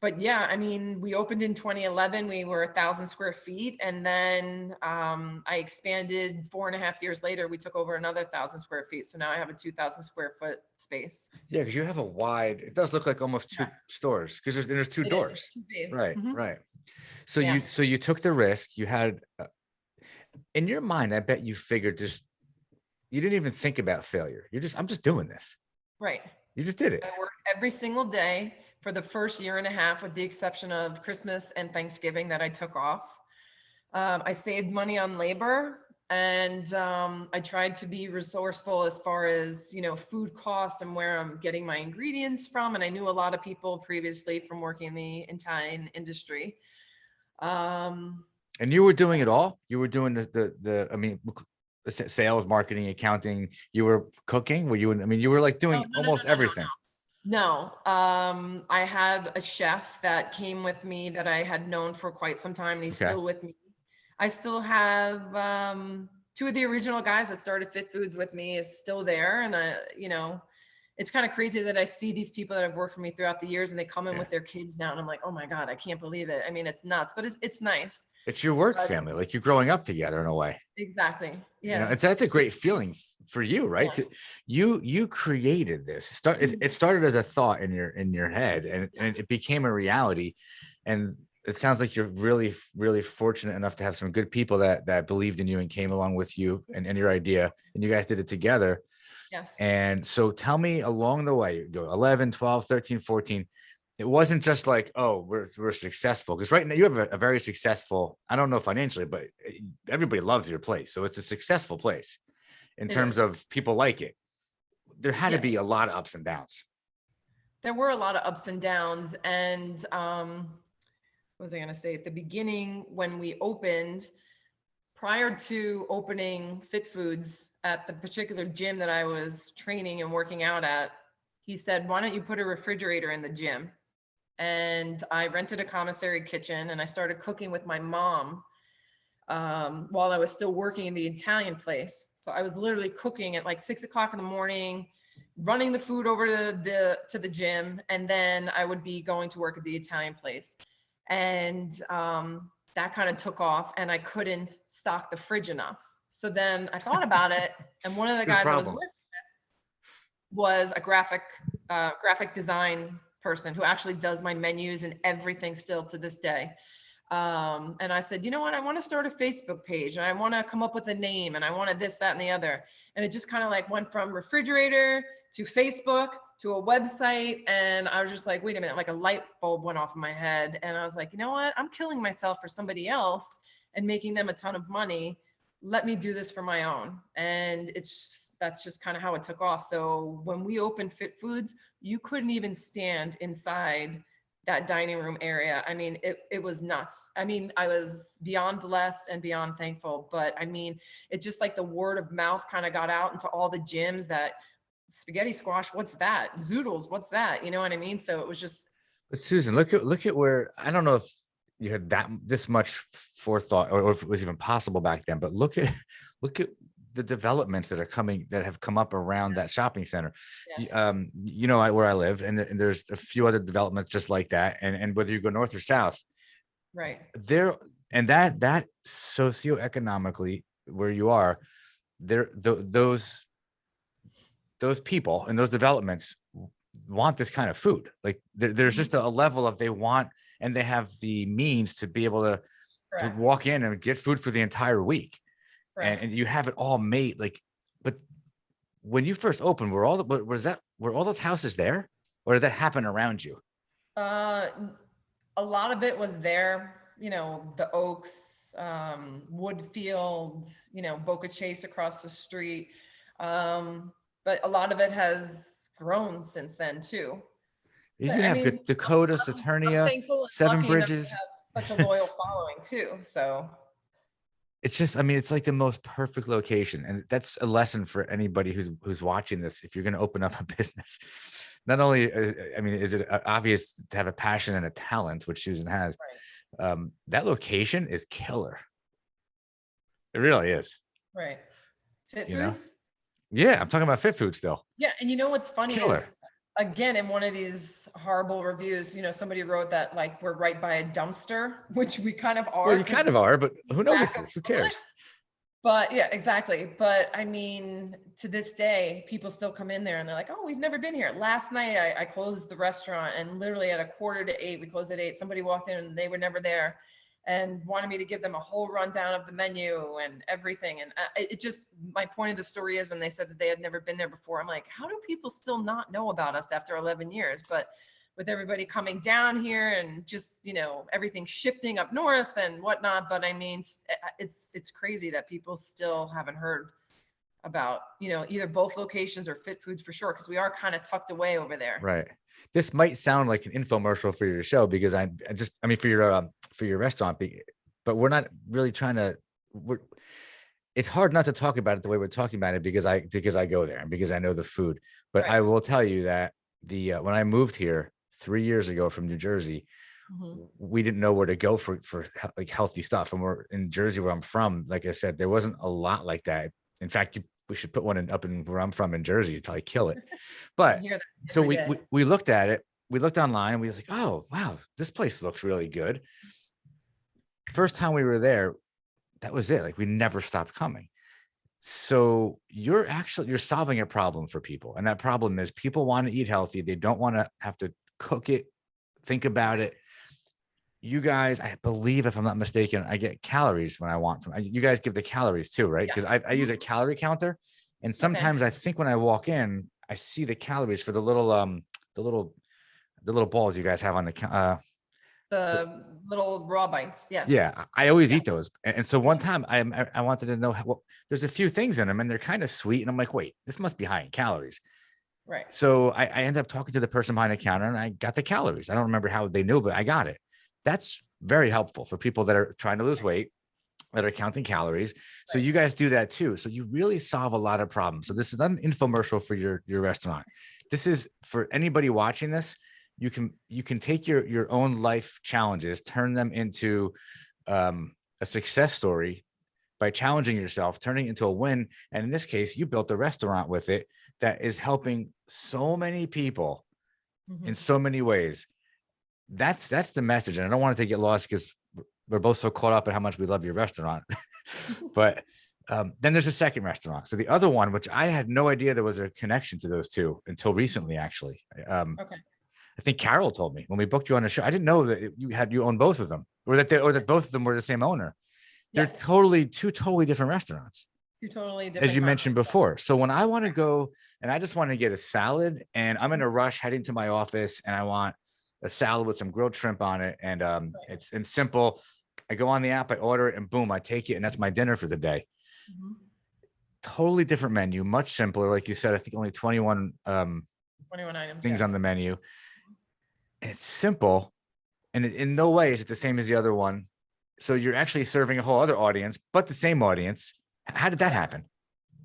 But yeah, I mean, we opened in 2011. We were 1,000 square feet, and then I expanded 4.5 years later. We took over another 1,000 square feet. So now I have a 2,000 square foot space. yeah, because you have a wide, it does look like almost 2 Yeah, stores, because there's 2 it is doors. 2 days. Right, Mhm. right. So Yeah, you took the risk. You had in your mind, I bet you figured just, you didn't even think about failure. I'm just doing this. right. You just did it. I worked every single day for the first year and a half, with the exception of Christmas and Thanksgiving that I took off. I saved money on labor, and I tried to be resourceful as far as, you know, food costs and where I'm getting my ingredients from. And I knew a lot of people previously from working in the Italian industry. And you were doing it all. You were doing I mean, sales, marketing, accounting. You were cooking. Were you? I mean, you were like Oh, doing no, no, no, almost no, no, everything. no. I had a chef that came with me that I had known for quite some time, and he's Okay. still with me. I still have 2 of the original guys that started Fit Foods with me is still there. And you know, it's kind of crazy that I see these people that have worked for me throughout the years, and they come in Yeah. with their kids now, and I'm like, oh my God, I can't believe it. I mean, it's nuts, but it's nice. It's your work But family. Like you're growing up together in a way. exactly. Yeah. That's a great feeling for you, right? Yeah. You created this. It started as a thought in your head, and it became a reality. And it sounds like you're really, really fortunate enough to have some good people that believed in you and came along with you and your idea, and you guys did it together. Yes. And so tell me, along the way, you go 11, 12, 13, 14. It wasn't just like, oh, we're successful, because right now you have a very successful, I don't know financially, but everybody loves your place. So it's a successful place in It terms is. of people like it. There had to Yes. be a lot of ups and downs. There were a lot of ups and downs. And what was I going to say? At the beginning, when we opened, prior to opening Fit Foods at the particular gym that I was training and working out at, he said, why don't you put a refrigerator in the gym? And I rented a commissary kitchen, and I started cooking with my mom while I was still working in the Italian place. So I was literally cooking at like 6 o'clock in the morning, running the food over to the gym, and then I would be going to work at the Italian place. And that kind of took off, and I couldn't stock the fridge enough. So then I thought about it, and one of the Good guys I was problem. with was a graphic design person who actually does my menus and everything still to this day. And I said, you know what? I want to start a Facebook page, and I want to come up with a name, and I wanted this, that, and the other. And it just kind of like went from refrigerator to Facebook to a website. And I was just like, wait a minute, like a light bulb went off in my head. And I was like, you know what? I'm killing myself for somebody else and making them a ton of money. Let me do this for my own. And that's just kind of how it took off. So when we opened Fit Foods, you couldn't even stand inside that dining room area. I mean, it was nuts. I mean, I was beyond blessed and beyond thankful, but I mean, it just like the word of mouth kind of got out into all the gyms that spaghetti squash, what's that? Zoodles, what's that? You know what I mean? So it was just. But Susan, look at where, I don't know if you had this much forethought, or if it was even possible back then, but look at the developments that have come up around that shopping center. Yes. You know, where I live, and there's a few other developments just like that. And whether you go north or south, Right. there, and that socioeconomically where you are, there, those people and those developments want this kind of food. Like there's just a level of they want, and they have the means to be able to walk in and get food for the entire week. And you have it all made. Like, but when you first opened, were all those houses there, or did that happen around you? A lot of it was there, you know, the Oaks, Woodfield, you know, Boca Chase across the street. But a lot of it has grown since then too. You But I have mean, Dakota, I'm Saturnia, thankful and Seven lucky enough to Bridges. have such a loyal following too. So. It's just, I mean, it's like the most perfect location. And that's a lesson for anybody who's watching this. If you're going to open up a business, not only, I mean, is it obvious to have a passion and a talent, which Susan has, that location is killer. It really is. Right. Fit You know? Foods? Yeah, I'm talking about Fit Food still. Yeah, and you know what's funny Killer. is, again, in one of these horrible reviews, you know, somebody wrote that like we're right by a dumpster, which we kind of are. Well, you kind of are, but who notices? Who cares? But yeah, exactly. But I mean, to this day, people still come in there and they're like, oh, we've never been here. Last night I closed the restaurant, and literally at 7:45, we closed at 8. Somebody walked in and they were never there and wanted me to give them a whole rundown of the menu and everything. And it just, my point of the story is when they said that they had never been there before, I'm like, how do people still not know about us after 11 years? But with everybody coming down here and just, you know, everything shifting up north and whatnot. But I mean, it's crazy that people still haven't heard about, you know, either both locations or Fit Foods for sure, because we are kind of tucked away over there. Right. This might sound like an infomercial for your show, because I mean, for your restaurant, but we're not really trying to, it's hard not to talk about it the way we're talking about it, because I go there and because I know the food. But Right. I will tell you that when I moved here 3 years ago from New Jersey, we didn't know where to go for like healthy stuff. And we're in Jersey, where I'm from. Like I said, there wasn't a lot like that. In fact, we should put one up in where I'm from in Jersey to probably kill it. But so we looked at it, we looked online, and we was like, oh, wow, this place looks really good. First time we were there, that was it. Like, we never stopped coming. So you're solving a problem for people. And that problem is people want to eat healthy. They don't want to have to cook it, think about it. You guys, I believe, if I'm not mistaken, I get calories when I want from you guys. Give the calories too, right? Because I use a calorie counter, and sometimes I think when I walk in, I see the calories for the little balls you guys have on the little raw bites. Yes. Yeah, I always eat those. And so one time I wanted to know there's a few things in them and they're kind of sweet, and I'm like, wait, this must be high in calories. Right. So I ended up talking to the person behind the counter, and I got the calories. I don't remember how they knew, but I got it. That's very helpful for people that are trying to lose weight, that are counting calories. So you guys do that too. So you really solve a lot of problems. So this is not an infomercial for your restaurant. This is for anybody watching this. You can take your own life challenges, turn them into a success story by challenging yourself, turning it into a win. And in this case, you built a restaurant with it that is helping so many people in so many ways. That's the message. And I don't want it to get lost, because we're both so caught up in how much we love your restaurant. But then there's a second restaurant. So the other one, which I had no idea there was a connection to those two until recently, actually. Okay. I think Carol told me when we booked you on the show. I didn't know that you own both of them, or that both of them were the same owner. They're Yes. two totally different restaurants. You're totally different. As you mentioned before. So when I want to go and I just want to get a salad and I'm in a rush heading to my office and I want a salad with some grilled shrimp on it. And it's simple. I go on the app, I order it, and boom, I take it. And that's my dinner for the day. Mm-hmm. Totally different menu, much simpler. Like you said, I think only 21 items, things yes. on the menu. And it's simple. And in no way is it the same as the other one. So you're actually serving a whole other audience, but the same audience. How did that happen?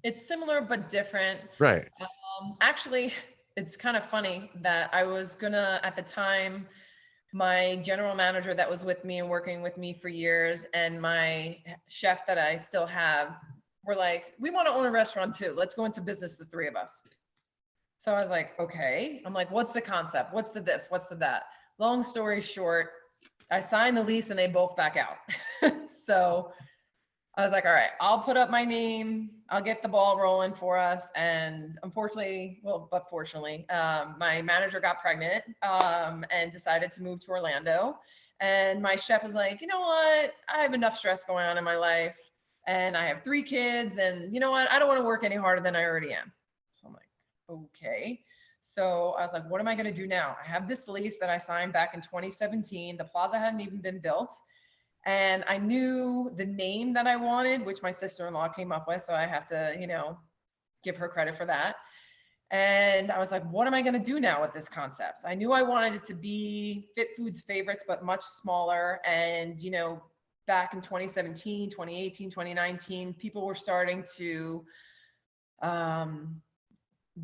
It's similar, but different. Right. Actually, it's kind of funny that I was gonna, at the time, my general manager that was with me and working with me for years and my chef that I still have were like, we want to own a restaurant too. Let's go into business, the three of us. So I was like, okay. I'm like, what's the concept? What's the this? What's the that? Long story short, I signed the lease and they both back out. So I was like, all right, I'll put up my name. I'll get the ball rolling for us. And fortunately, my manager got pregnant and decided to move to Orlando. And my chef was like, you know what? I have enough stress going on in my life. And I have 3 kids. And you know what? I don't want to work any harder than I already am. So I'm like, okay. So I was like, what am I going to do now? I have this lease that I signed back in 2017. The plaza hadn't even been built. And I knew the name that I wanted, which my sister-in-law came up with. So I have to, give her credit for that. And I was like, what am I going to do now with this concept? I knew I wanted it to be Fit Foods Favorites, but much smaller. And, back in 2017, 2018, 2019, people were starting to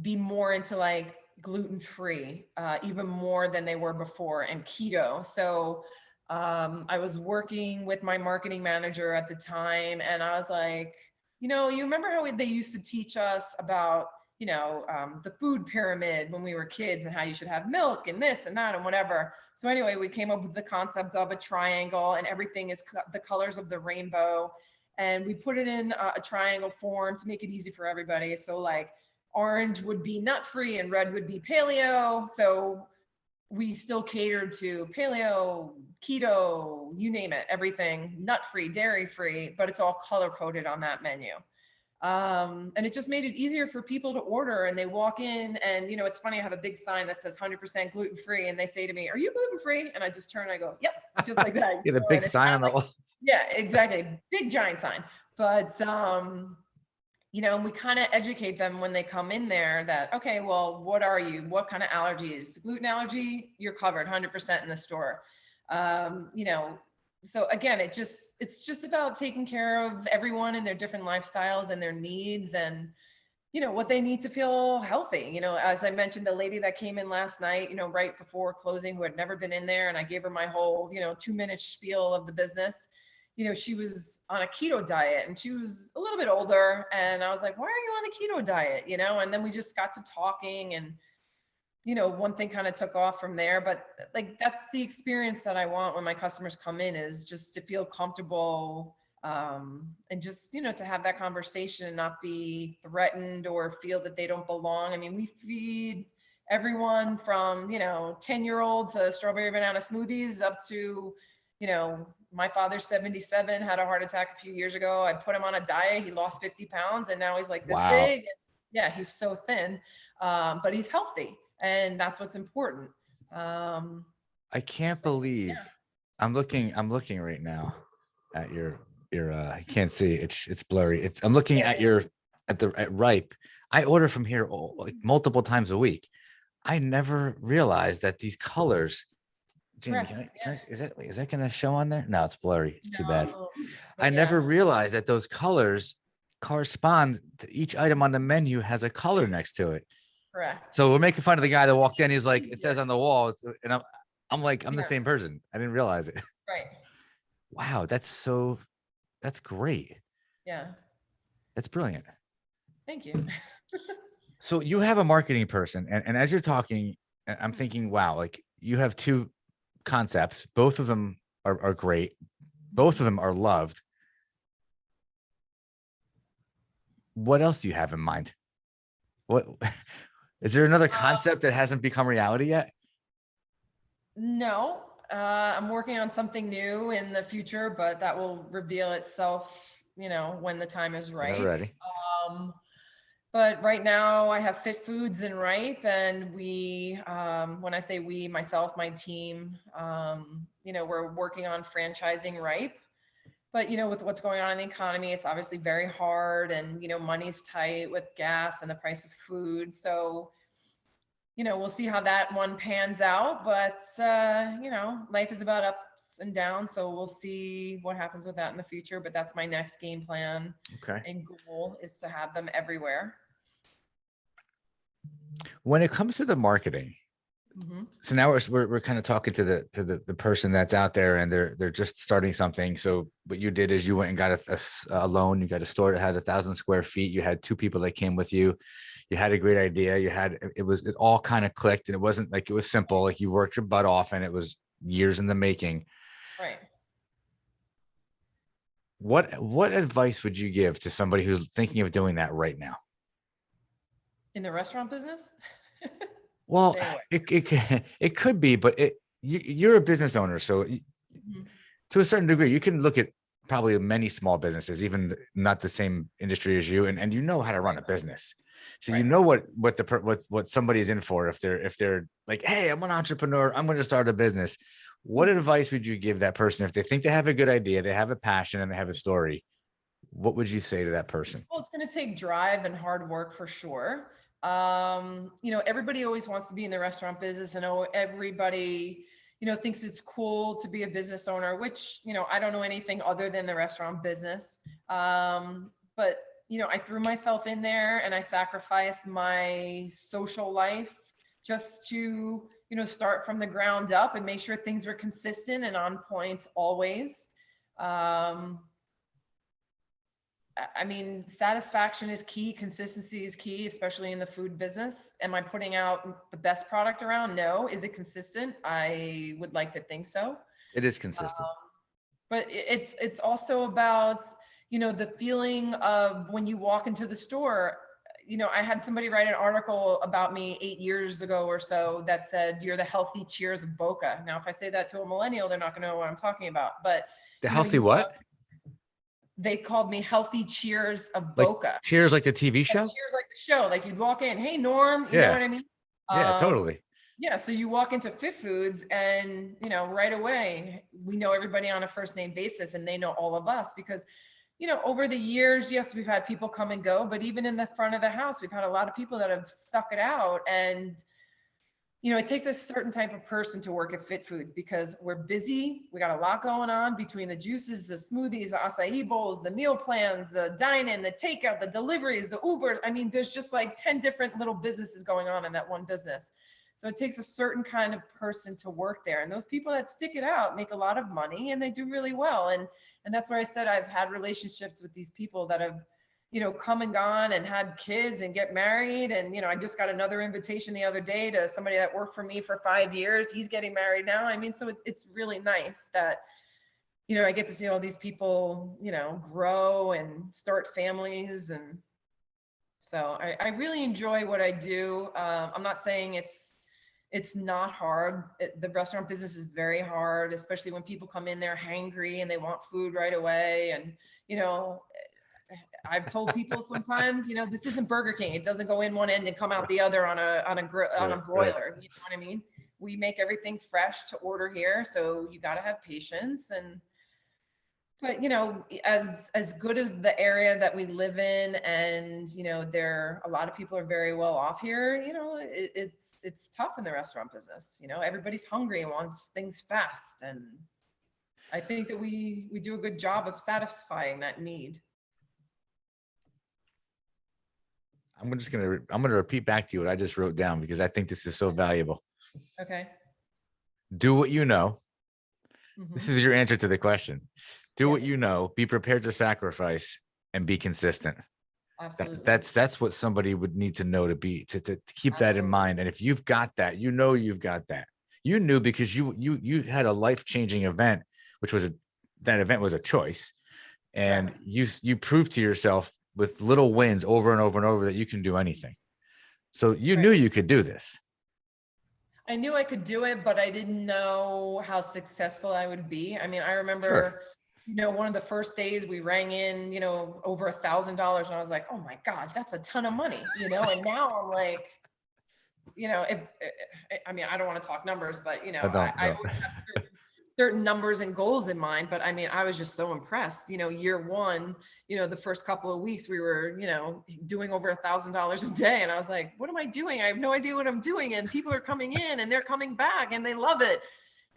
be more into like gluten-free, even more than they were before, and keto. So I was working with my marketing manager at the time, and I was like, you remember how they used to teach us about, the food pyramid when we were kids and how you should have milk and this and that and whatever. So anyway, we came up with the concept of a triangle and everything is the colors of the rainbow. And we put it in a triangle form to make it easy for everybody. So like orange would be nut-free and red would be paleo. So we still catered to paleo, keto, you name it, everything, nut-free, dairy-free, but it's all color-coded on that menu. And it just made it easier for people to order, and they walk in and, it's funny, I have a big sign that says 100% gluten-free, and they say to me, are you gluten-free? And I just turn and I go, yep, just like that. Yeah, the big sign on the wall. Yeah, exactly. Big giant sign. But, we kind of educate them when they come in there that, okay, well, what are you? What kind of allergies? Gluten allergy, you're covered 100% in the store. So again, it's just about taking care of everyone and their different lifestyles and their needs and, what they need to feel healthy. As I mentioned, the lady that came in last night, right before closing, who had never been in there, and I gave her my whole, 2-minute spiel of the business. She was on a keto diet and she was a little bit older, and I was like, why are you on the keto diet? And then we just got to talking, and one thing kind of took off from there. But like, that's the experience that I want when my customers come in, is just to feel comfortable and just, to have that conversation and not be threatened or feel that they don't belong. I mean, we feed everyone from, 10-year-old to strawberry banana smoothies up to, my father's 77, had a heart attack a few years ago. I put him on a diet. He lost 50 pounds and now he's like this big. Yeah, he's so thin, but he's healthy. And that's what's important. I can't believe I'm looking right now at your I can't see, it's blurry. I'm looking at Ripe. I order from here like multiple times a week. I never realized that these colors, Jamie, is that going to show on there? No, it's blurry. It's too bad. I never realized that those colors correspond to each item on the menu, has a color next to it. Correct. So we're making fun of the guy that walked in. He's like, it says on the wall, and I'm like, I'm the same person. I didn't realize it. Right. Wow, that's great. Yeah. That's brilliant. Thank you. So you have a marketing person, and as you're talking, I'm thinking, wow, like you have 2 concepts. Both of them are great. Both of them are loved. What else do you have in mind? What is there another concept that hasn't become reality yet? No, I'm working on something new in the future, but that will reveal itself, when the time is When I'm right. ready. Um, but right now I have Fit Foods and Ripe, and when I say we, myself, my team, we're working on franchising Ripe. But, with what's going on in the economy, it's obviously very hard, and, money's tight with gas and the price of food. So, we'll see how that one pans out, but, life is about ups and downs. So we'll see what happens with that in the future, but that's my next game plan Okay. and goal, is to have them everywhere. When it comes to the marketing, Mhm. so now we're kind of talking to the person that's out there, and they're just starting something. So what you did is you went and got a loan. You got a store that had 1,000 square feet. You had two people that came with you. You had a great idea. It all kind of clicked, and it wasn't like it was simple. Like you worked your butt off, and it was years in the making. Right. What advice would you give to somebody who's thinking of doing that right now? In the restaurant business? Well, Stay away. it could be, but you're a business owner, so Mhm. to a certain degree, you can look at probably many small businesses, even not the same industry as you, and you know how to run a business. So you Right. know what somebody's in for if they're like, hey, I'm an entrepreneur, I'm going to start a business. What Mhm. advice would you give that person if they think they have a good idea, they have a passion, and they have a story? What would you say to that person? Well, it's going to take drive and hard work for sure. Everybody always wants to be in the restaurant business, and everybody, thinks it's cool to be a business owner, which, I don't know anything other than the restaurant business. But, I threw myself in there, and I sacrificed my social life just to, start from the ground up and make sure things were consistent and on point always. Um, I mean, satisfaction is key. Consistency is key, especially in the food business. Am I putting out the best product around? No. Is it consistent? I would like to think so. It is consistent. But it's also about, the feeling of when you walk into the store. I had somebody write an article about me 8 years ago or so that said, "You're the healthy cheers of Boca." Now, if I say that to a millennial, they're not going to know what I'm talking about. But The healthy you walk, what? they called me healthy cheers of Like Boca. Cheers, like the TV Like show? Cheers, like the show. Like you'd walk in, "Hey Norm," you know Yeah, what I mean? yeah, Um, totally. yeah, so you walk into Fit Foods, and right away we know everybody on a first name basis, and they know all of us because over the years, yes, we've had people come and go, but even in the front of the house, we've had a lot of people that have stuck it out. And it takes a certain type of person to work at Fit Foods because we're busy. We got a lot going on between the juices, the smoothies, the acai bowls, the meal plans, the dine-in, the takeout, the deliveries, the Uber. I mean, there's just like 10 different little businesses going on in that one business. So it takes a certain kind of person to work there. And those people that stick it out make a lot of money, and they do really well. And that's where I said I've had relationships with these people that have come and gone and had kids and get married. And, I just got another invitation the other day to somebody that worked for me for 5 years. He's getting married now. I mean, so it's really nice that, I get to see all these people, grow and start families. And so I really enjoy what I do. I'm not saying it's not hard. The restaurant business is very hard, especially when people come in there hangry and they want food right away. And, I've told people sometimes, this isn't Burger King. It doesn't go in one end and come out the other on a Right, right. broiler. You know what I mean? We make everything fresh to order here, so you got to have patience. But as good as the area that we live in, and there a lot of people are very well off here. It's tough in the restaurant business. Everybody's hungry and wants things fast, and I think that we do a good job of satisfying that need. I'm gonna repeat back to you what I just wrote down because I think this is so valuable. Okay. Do what you know. This Hmm. is your answer to the question. Do Yeah, what you know, be prepared to sacrifice, and be consistent. absolutely. That's what somebody would need to know to keep that in Absolutely. mind. And if you've got that, you've got that. You knew because you had a life-changing event, which was that event was a choice. And Correct. you proved to yourself with little wins over and over and over that you can do anything. So you knew Right. you could do this. I knew I could do it, but I didn't know how successful I would be. I mean, I Sure. remember, one of the first days we rang in, over $1,000, and I was like, oh my God, that's a ton of money, and now I'm like, if I mean, I don't want to talk numbers, but I I don't. always have certain numbers and goals in mind. But I mean, I was just so impressed. Year one, the first couple of weeks we were, doing over $1,000 a day, and I was like, what am I doing? I have no idea what I'm doing, and people are coming in and they're coming back and they love it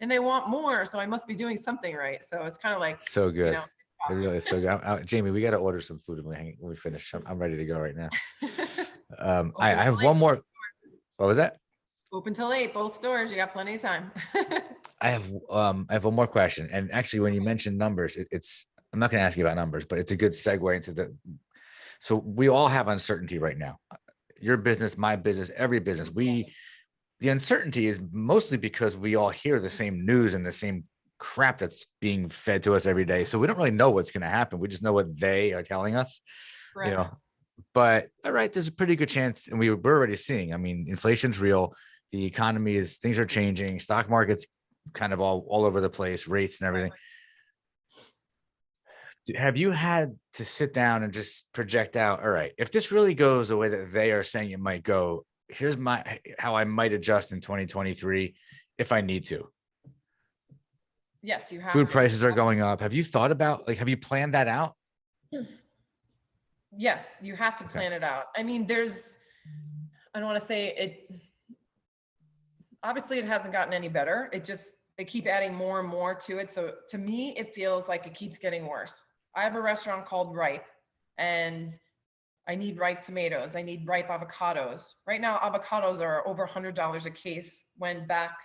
and they want more. So I must be doing something right. So it's kind of like, It's so you good. know. It really is so good. Jamie, we got to order some food when we finish. I'm ready to go right now. Open I till have 8. one more. What was that? Open till 8, both stores. You got plenty of time. I have one more question. And actually, when you mentioned numbers, I'm not going to ask you about numbers, but it's a good segue into so we all have uncertainty right now. Your business, my business, every business. The uncertainty is mostly because we all hear the same news and the same crap that's being fed to us every day. So we don't really know what's going to happen. We just know what they are telling us, Correct. but all right, there's a pretty good chance. And we're already seeing, I mean, inflation's real. The economy things are changing. Stock market's kind of all over the place, rates and everything. Have you had to sit down and just project out, all right, if this really goes the way that they are saying it might go, here's how I might adjust in 2023 if I need to? Yes, you have Food to. prices are going up. Have you thought about, have you planned that out? Yes, you have to Okay. plan it out. I mean, I don't want to say it, obviously it hasn't gotten any better. They keep adding more and more to it. So to me, it feels like it keeps getting worse. I have a restaurant called Ripe, and I need ripe tomatoes. I need ripe avocados. Right now, avocados are over $100 a case. When back,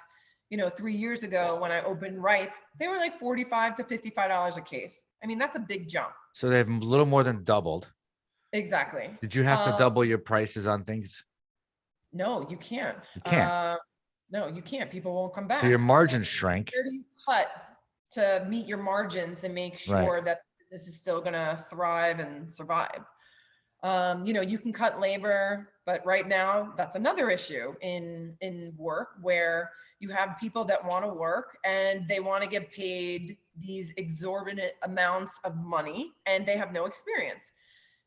3 years ago when I opened Ripe, they were like $45 to $55 a case. I mean, that's a big jump. So they've a little more than doubled. Exactly. Did you have to double your prices on things? No, you can't. You can't. No, you can't. People won't come So your back. margins shrank. Where do you cut to meet your margins and make Right. sure that this is still going to thrive and survive? You can cut labor, but right now that's another issue in work, where you have people that want to work and they want to get paid these exorbitant amounts of money and they have no experience.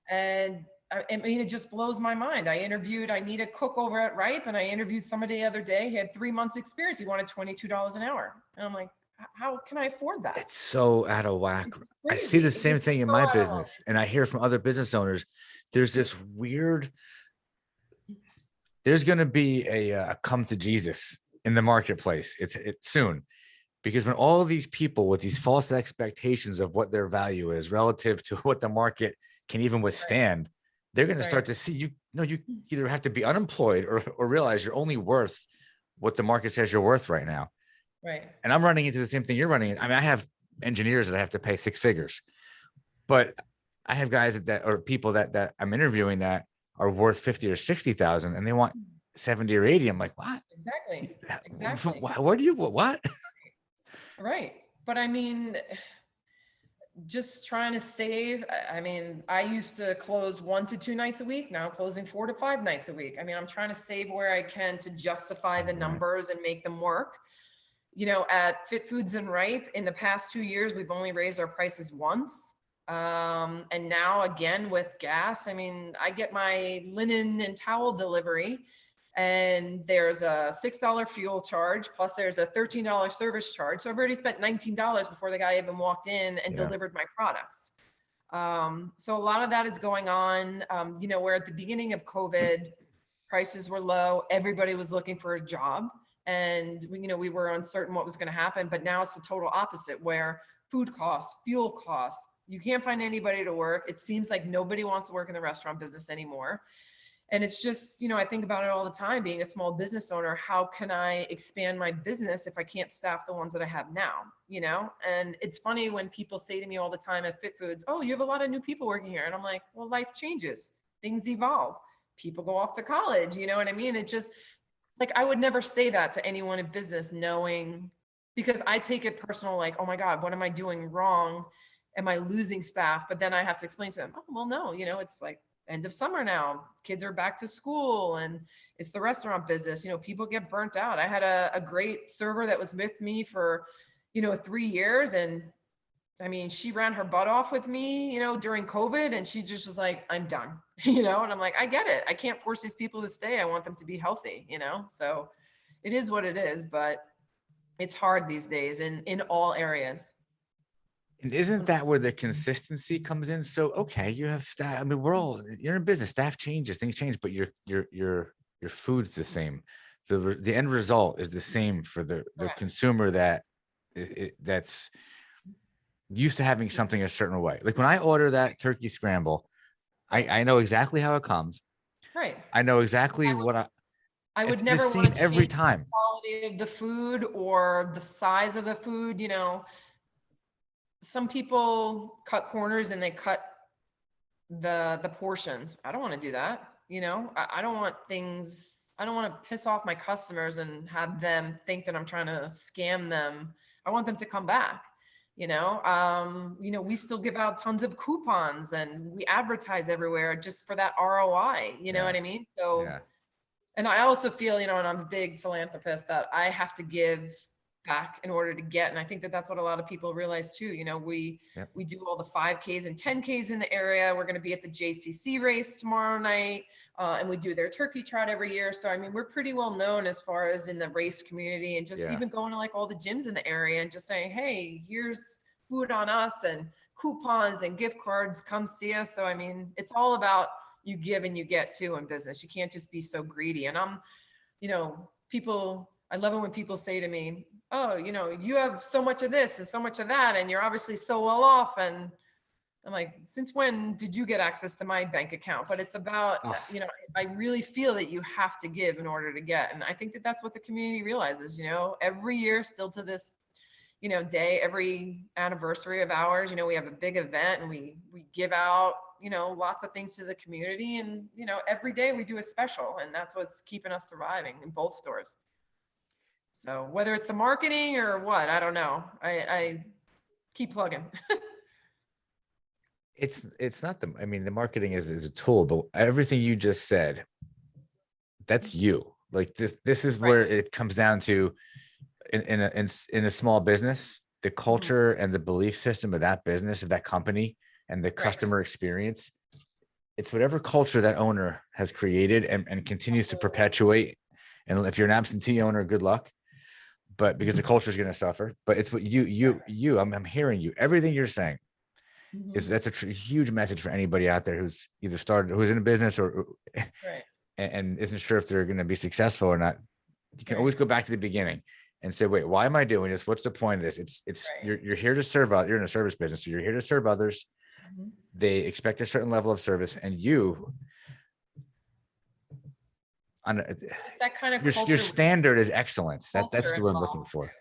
And I mean, it just blows my mind. I need a cook over at Ripe, and I interviewed somebody the other day. He had 3 months experience. He wanted $22 an hour. And I'm like, how can I afford that? It's so out of whack. I see Crazy. the It same is thing in so my out of line. business, and I hear from other business owners. There's this weird. There's going to be a come to Jesus in the marketplace. It's soon, because when all these people with these false expectations of what their value is relative to what the market can even withstand, they're going to start to see you either have to be unemployed or realize you're only worth what the market says you're worth right now. Right. And I'm running into the same thing you're running. I mean, I have engineers that I have to pay 6 figures, but I have guys or people that I'm interviewing that are worth 50 or 60,000 and they want 70 or 80. I'm like, what? Exactly. Where do you, what? Right. But I mean, just trying to save. I mean, I used to close 1 to 2 nights a week. Now I'm closing 4 to 5 nights a week. I mean, I'm trying to save where I can to justify the numbers and make them work. At Fit Foods and Ripe, in the past 2 years, we've only raised our prices once. And now again with gas, I mean, I get my linen and towel delivery, and there's a $6 fuel charge, plus there's a $13 service charge. So I've already spent $19 before the guy even walked in and delivered my products. So a lot of that is going on. Where at the beginning of COVID, prices were low, everybody was looking for a job, and we were uncertain what was going to happen. But now it's the total opposite, where food costs, fuel costs, you can't find anybody to work. It seems like nobody wants to work in the restaurant business anymore. And it's just, I think about it all the time, being a small business owner. How can I expand my business if I can't staff the ones that I have now? And it's funny when people say to me all the time at Fit Foods, oh, you have a lot of new people working here. And I'm like, well, life changes, things evolve, people go off to college, you know what I mean? It just, like, I would never say that to anyone in business, knowing because I take it personal, like, oh my God, what am I doing wrong? Am I losing staff? But then I have to explain to them, oh, well, no, you know, it's like end of summer now, kids are back to school, and it's the restaurant business. You know, people get burnt out. I had a great server that was with me for, 3 years. And I mean, she ran her butt off with me, during COVID, and she just was like, I'm done, and I'm like, I get it. I can't force these people to stay. I want them to be healthy, so it is what it is, but it's hard these days in all areas. And isn't that where the consistency comes in? So, okay, you have staff. I mean, you're in business, staff changes, things change, but your food's the same. The end result is the same for the Correct. consumer that's used to having something a certain way. Like when I order that turkey scramble, I know exactly how it comes. Right. I know exactly what I would it's never the want same to every change the time. quality of the food or the size of the food. Some people cut corners and they cut the portions. I don't want to do that. I don't want things, I don't want to piss off my customers and have them think that I'm trying to scam them. I want them to come back. We still give out tons of coupons and we advertise everywhere just for that ROI. You know what I mean? So, Yeah. and I also feel, and I'm a big philanthropist, that I have to give back in order to get. And I think that that's what a lot of people realize too. We do all the 5Ks and 10Ks in the area. We're going to be at the JCC race tomorrow night. And we do their turkey trot every year. So, I mean, we're pretty well known as far as in the race community, and just even going to like all the gyms in the area and just saying, hey, here's food on us and coupons and gift cards, come see us. So, I mean, it's all about you give and you get too in business. You can't just be so greedy. And I love it when people say to me, oh, you have so much of this and so much of that, and you're obviously so well off. And I'm like, since when did you get access to my bank account? But it's about, I really feel that you have to give in order to get. And I think that that's what the community realizes, every year still to this, day, every anniversary of ours, we have a big event and we give out, lots of things to the community. And, every day we do a special, and that's what's keeping us surviving in both stores. So whether it's the marketing or what, I don't know. I keep plugging. It's not I mean, the marketing is a tool, but everything you just said, that's you. Like this is where it comes down to in a small business, the culture and the belief system of that business, of that company, and the customer experience. It's whatever culture that owner has created and continues to perpetuate. And if you're an absentee owner, good luck. But because the culture is going to suffer. But it's what I'm hearing you. Everything you're saying that's a huge message for anybody out there who's either who's in a business or and isn't sure if they're going to be successful or not. You can always go back to the beginning and say, wait, why am I doing this? What's the point of this? You're here to serve out. You're in a service business, so you're here to serve others. They expect a certain level of service, and you on that kind of your standard is excellence. That's what I'm looking for.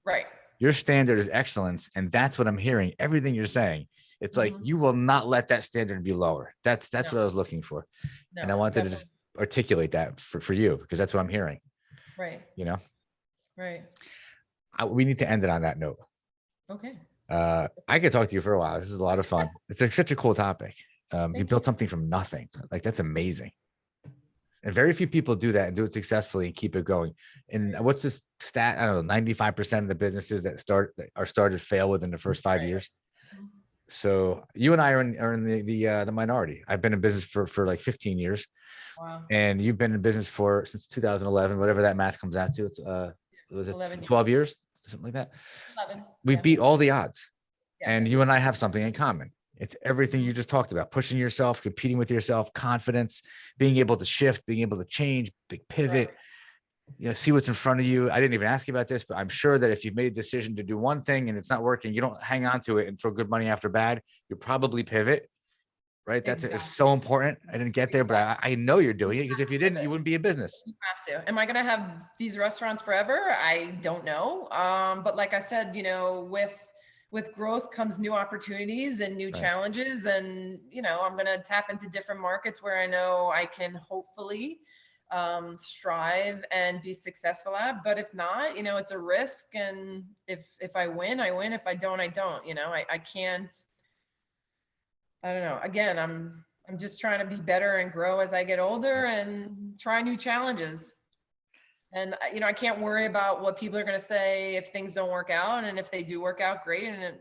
Right. Your standard is excellence, and that's what I'm hearing. Everything you're saying, it's like you will not let that standard be lower. That's what I was looking for, and I wanted to just articulate that for you, because that's what I'm hearing. Right. Right. We need to end it on that note. Okay. I could talk to you for a while. This is a lot of fun. It's such a cool topic. You built something from nothing. Like, that's amazing. And very few people do that and do it successfully and keep it going. And what's this stat? I don't know, 95% of the businesses that are started fail within the first 5 years. So you and I are in the minority. I've been in business for like 15 years. Wow. And you've been in business since 2011, whatever that math comes out to. It's was it 12 years, something like that. 11. We beat all the odds. Yes. And you and I have something in common. It's everything you just talked about: pushing yourself, competing with yourself, confidence, being able to shift, being able to change, big pivot, see what's in front of you. I didn't even ask you about this, but I'm sure that if you've made a decision to do one thing and it's not working, you don't hang on to it and throw good money after bad. You probably pivot, right? It's so important. I didn't get there, but I know you're doing it, because if you didn't, you wouldn't be a business. You have to. Am I going to have these restaurants forever? I don't know. But like I said, with growth comes new opportunities and new challenges. And, I'm going to tap into different markets where I know I can hopefully strive and be successful at. But if not, it's a risk. And if I win, I win. If I don't, I don't. I can't. I don't know. Again, I'm just trying to be better and grow as I get older and try new challenges. And, I can't worry about what people are going to say if things don't work out. And if they do work out, great. And,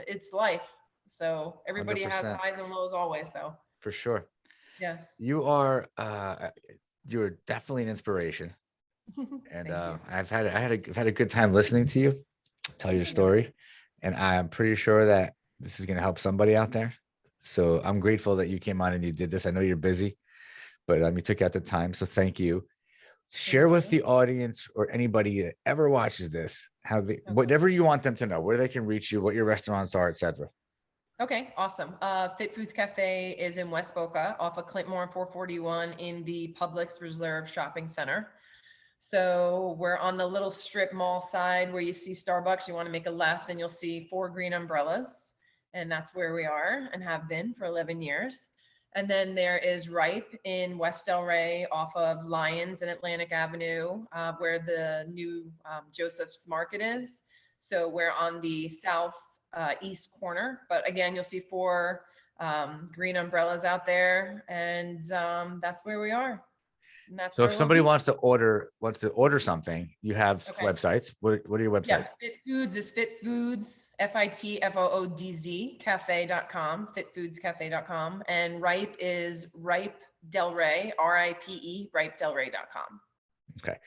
it's life. So everybody 100%. has highs and lows always. So For sure. yes. You're definitely an inspiration. And I've had a good time listening to you tell your story. And I'm pretty sure that this is going to help somebody out there. So I'm grateful that you came on and you did this. I know you're busy, but you took out the time. So thank you. Share with the audience or anybody that ever watches this, whatever you want them to know, where they can reach you, what your restaurants are, etc. Okay, awesome. Fit Foods Cafe is in West Boca off of Clintmore 441 in the Publix Reserve Shopping Center. So we're on the little strip mall side where you see Starbucks. You want to make a left and you'll see 4 green umbrellas. And that's where we are and have been for 11 years. And then there is Ripe in West El Rey off of Lyons and Atlantic Avenue, where the new Joseph's Market is. So we're on the southeast corner. But again, you'll see 4 green umbrellas out there. And that's where we are. And that's So if somebody wants to order something, you have websites. What are your websites? Yeah, Fit Foods is Fit Foods, FITFOODZ cafe.com, fitfoodscafe.com. And Ripe is Ripe Del Rey, RIPE, ripedelrey.com. Okay.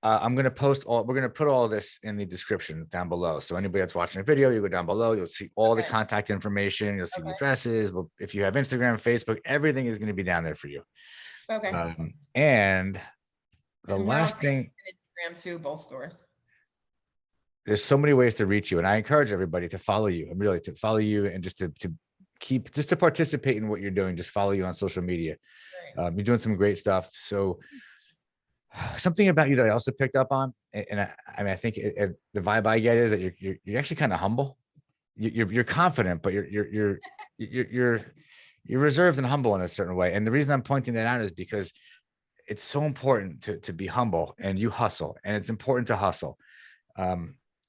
we're going to put all this in the description down below. So anybody that's watching a video, you go down below, you'll see all the contact information. You'll see the addresses. Well, if you have Instagram, Facebook, everything is going to be down there for you. Okay. And the last thing, Instagram too, both stores. There's so many ways to reach you, and I encourage everybody to follow you. And really to follow you, and just to participate in what you're doing. Just follow you on social media. You're doing some great stuff. So something about you that I also picked up on, and I think the vibe I get is that you're actually kind of humble. You're confident, but you're reserved and humble in a certain way. And the reason I'm pointing that out is because it's so important to be humble, and you hustle, and it's important to hustle.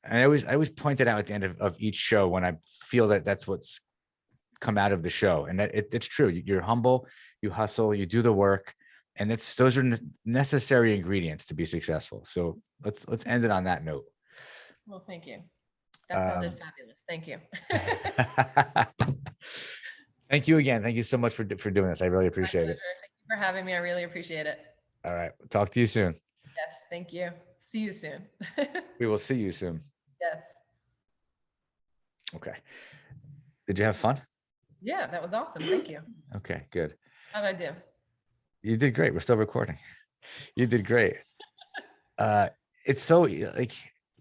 And I always point it out at the end of each show when I feel that that's what's come out of the show. And that it's true. You're humble, you hustle, you do the work, and those are necessary ingredients to be successful. So let's end it on that note. Well, thank you. That sounded fabulous. Thank you. Thank you again. Thank you so much for doing this. I really appreciate it. Thank you for having me. I really appreciate it. All right. Talk to you soon. Yes. Thank you. See you soon. We will see you soon. Yes. Okay. Did you have fun? Yeah, that was awesome. Thank you. Okay, good. How'd I do? You did great. We're still recording. You did great. It's so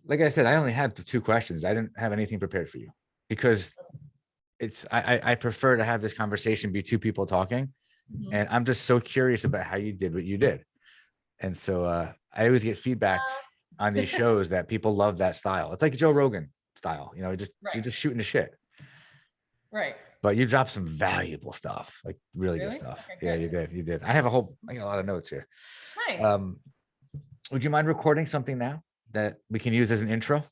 like I said, I only had 2 questions. I didn't have anything prepared for you because I prefer to have this conversation be 2 people talking. Mm-hmm. And I'm just so curious about how you did what you did. And so I always get feedback on these shows that people love that style. It's like Joe Rogan style, you're just shooting the shit. Right. But you dropped some valuable stuff, like really good stuff. Okay, yeah, you did. I got a lot of notes here. Nice. Would you mind recording something now that we can use as an intro?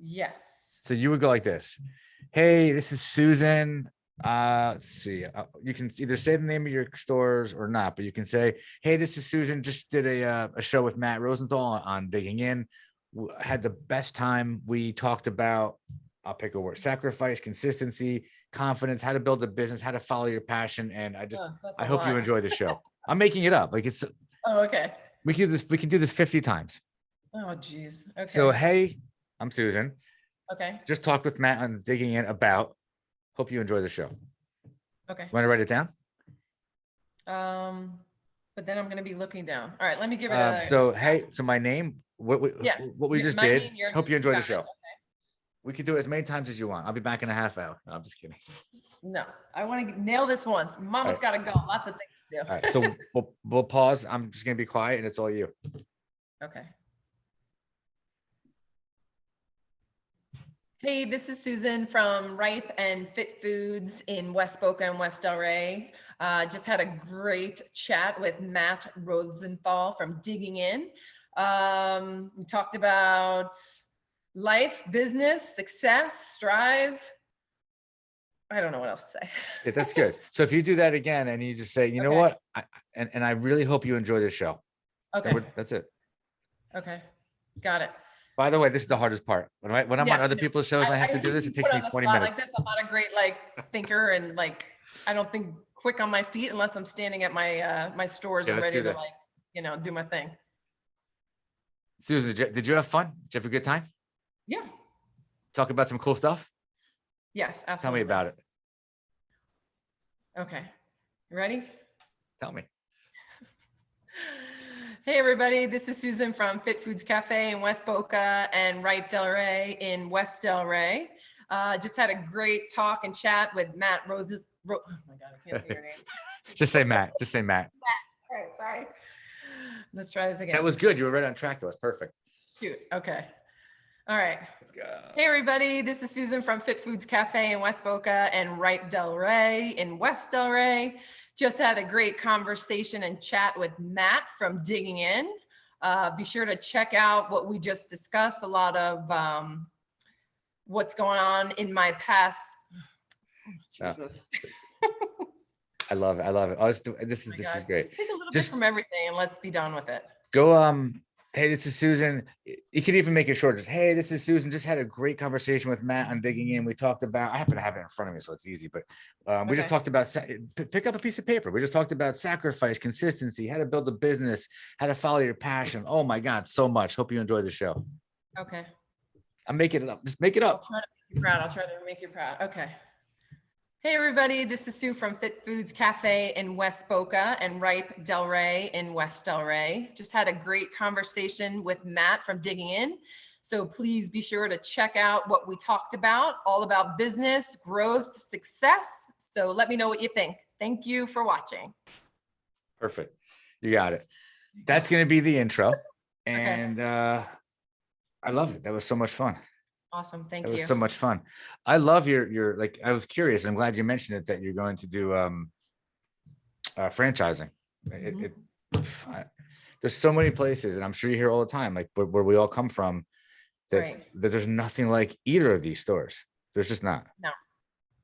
Yes. So you would go like this. Hey, this is Susan. Let's see. You can either say the name of your stores or not, but you can say, hey, this is Susan. Just did a show with Matt Rosenthal on Digging In. Had the best time. We talked about, I'll pick a word, sacrifice, consistency, confidence, how to build a business, how to follow your passion. And I hope you enjoy the show. I'm making it up. Like it's. Oh, okay. We can do this 50 times. Oh, geez. Okay. So, hey, I'm Susan. Okay. Just talked with Matt on Digging In about. Hope you enjoy the show. Okay. Want to write it down? But then I'm going to be looking down. All right, let me give it so my name, what we just did. Hope you enjoy the show. Okay. We could do it as many times as you want. I'll be back in a half hour. No, I'm just kidding. No, I want to nail this once. Mama's got to go. Lots of things to do. All right, so we'll pause. I'm just going to be quiet and it's all you. Okay. Hey, this is Susan from Ripe and Fit Foods in West Boca and West Delray. Just had a great chat with Matt Rosenthal from Digging In. We talked about life, business, success, strive. I don't know what else to say. Yeah, that's good. So if you do that again and you just say, you know what, and I really hope you enjoy this show. Okay. That's it. Okay. Got it. By the way, this is the hardest part. When I'm on other people's shows, I have to do this. It takes me 20 minutes. Like this. I'm not a great thinker, and I don't think quick on my feet unless I'm standing at my my stores and ready to do my thing. Susan, did you have fun? Did you have a good time? Yeah. Talk about some cool stuff? Yes, absolutely. Tell me about it. Okay. You ready? Tell me. Hey everybody, this is Susan from Fit Foods Cafe in West Boca and Ripe Delray in West Delray. Just had a great talk and chat with Matt Roses. Oh my God, I can't say your name. Just say Matt. Just say Matt. All right, sorry. Let's try this again. That was good. You were right on track. That was perfect. Cute. Okay. All right. Let's go. Hey everybody, this is Susan from Fit Foods Cafe in West Boca and Ripe Delray in West Delray. Just had a great conversation and chat with Matt from Digging In. Be sure to check out what we just discussed, a lot of what's going on in my past. Oh, Jesus. I love it. I love it. Oh, this is great. Just take a little bit from everything and let's be done with it. Go, hey, this is Susan. You could even make it short. Just, hey, this is Susan. Just had a great conversation with Matt on Digging In. We talked about, I happen to have it in front of me, so it's easy, but we just talked about, pick up a piece of paper. We just talked about sacrifice, consistency, how to build a business, how to follow your passion. Oh my God, so much. Hope you enjoy the show. Okay. I'm making it up. Just make it up. I'll try to make you proud. I'll try to make you proud. Okay. Hey everybody, this is Sue from Fit Foods Cafe in West Boca and Ripe Delray in West Delray. Just had a great conversation with Matt from Digging In. So please be sure to check out what we talked about, all about business, growth, success. So let me know what you think. Thank you for watching. Perfect. You got it. That's going to be the intro. And I love it. That was so much fun. Awesome. Thank you. It was so much fun. I love your like, I was curious. I'm glad you mentioned it, that you're going to do franchising. There's so many places, and I'm sure you hear all the time, like where we all come from, that there's nothing like either of these stores. There's just not. No.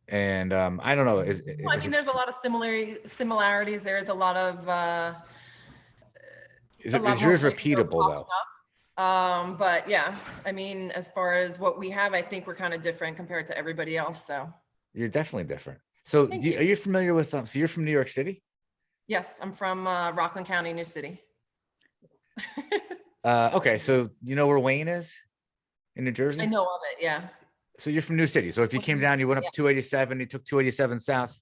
And I don't know. Well, I mean, there's a lot of similarities. There is a lot of. Is yours repeatable though? But yeah, I mean, as far as what we have, I think we're kind of different compared to everybody else. So you're definitely different. So are you familiar with so you're from New York City? Yes, I'm from Rockland County, New City. Okay, so you know where Wayne is in New Jersey? I know of it, yeah. So you're from New City. So if you came down, you went up 287, you took 287 south,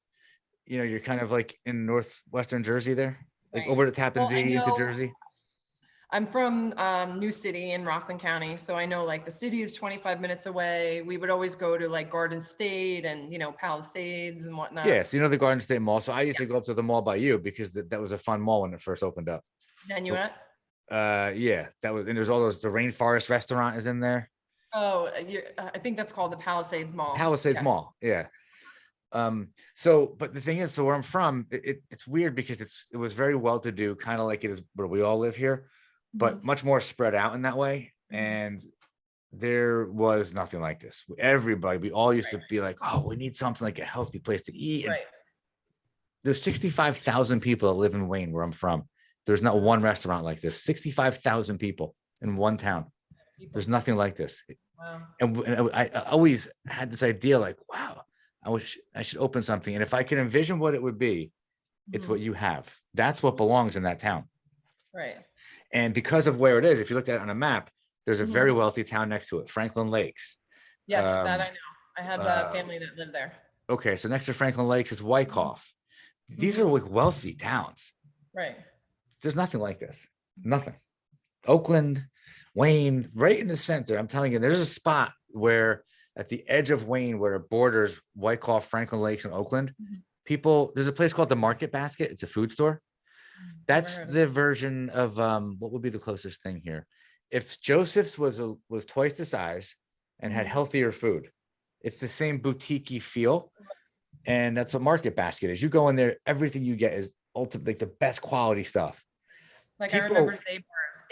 you know, you're kind of like in northwestern Jersey there, like over to Tappan Zee into Jersey. I'm from New City in Rockland County. So I know like the city is 25 minutes away. We would always go to like Garden State and, you know, Palisades and whatnot. Yeah. So you know the Garden State Mall. So I used to go up to the mall by you because that was a fun mall when it first opened up. Nanuet? Yeah. That was, and there's all those, the Rainforest restaurant is in there. Oh, I think that's called the Palisades Mall. Palisades Mall. Yeah. So, but the thing is, so where I'm from, it's weird because it was very well-to-do, kind of like it is where we all live here, but much more spread out in that way. And there was nothing like this. We all used to be like, oh, we need something like a healthy place to eat. And there's 65,000 people that live in Wayne, where I'm from. There's not one restaurant like this. 65,000 people in one town. There's nothing like this. Wow. And I always had this idea like, wow, I should open something. And if I can envision what it would be, it's what you have. That's what belongs in that town. Right. And because of where it is, if you looked at it on a map, there's a very wealthy town next to it, Franklin Lakes. Yes, that I know. I had a family that lived there. Okay, so next to Franklin Lakes is Wyckoff. These are like wealthy towns. Right. There's nothing like this. Nothing. Oakland, Wayne, right in the center. I'm telling you, there's a spot where at the edge of Wayne, where it borders Wyckoff, Franklin Lakes, and Oakland, there's a place called the Market Basket. It's a food store. That's the version of what would be the closest thing here. If Joseph's was twice the size and had healthier food, It's the same boutique-y feel. And that's what Market Basket is. You go in there, everything you get is ultimately like the best quality stuff. Like I remember People,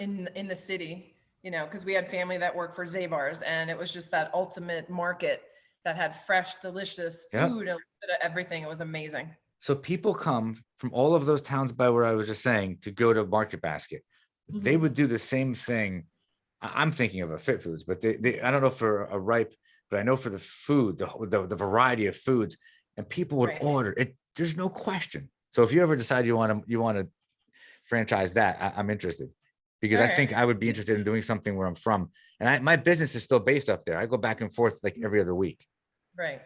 Zabar's in the city, you know, because we had family that worked for Zabar's, and it was just that ultimate market that had fresh, delicious yeah. food and a little bit of everything. It was amazing. So people come from all of those towns by where I was just saying to go to Market Basket. They Mhm. would do the same thing. I'm thinking of a Fit Foods, but they I don't know for a Ripe, but I know for the food, the variety of foods, and people would Right. order it. There's no question. So if you ever decide you want to franchise that, I'm interested because All I right. think I would be interested in doing something where I'm from, and my business is still based up there. I go back and forth like every other week. Right.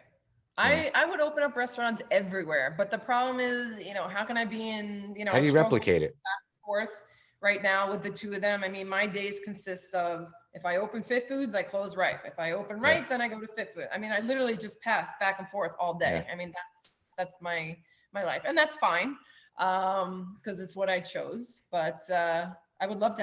You know, I would open up restaurants everywhere, but the problem is, you know, how can I be in, you know, how a do you struggle replicate it? forth right now with the two of them? I mean, my days consist of if I open Fit Foods, I close Right. If I open Yeah, Right, then I go to Fit Food. I mean, I literally just pass back and forth all yeah. day. I mean, that's my life, and that's fine, because it's what I chose. But I would love to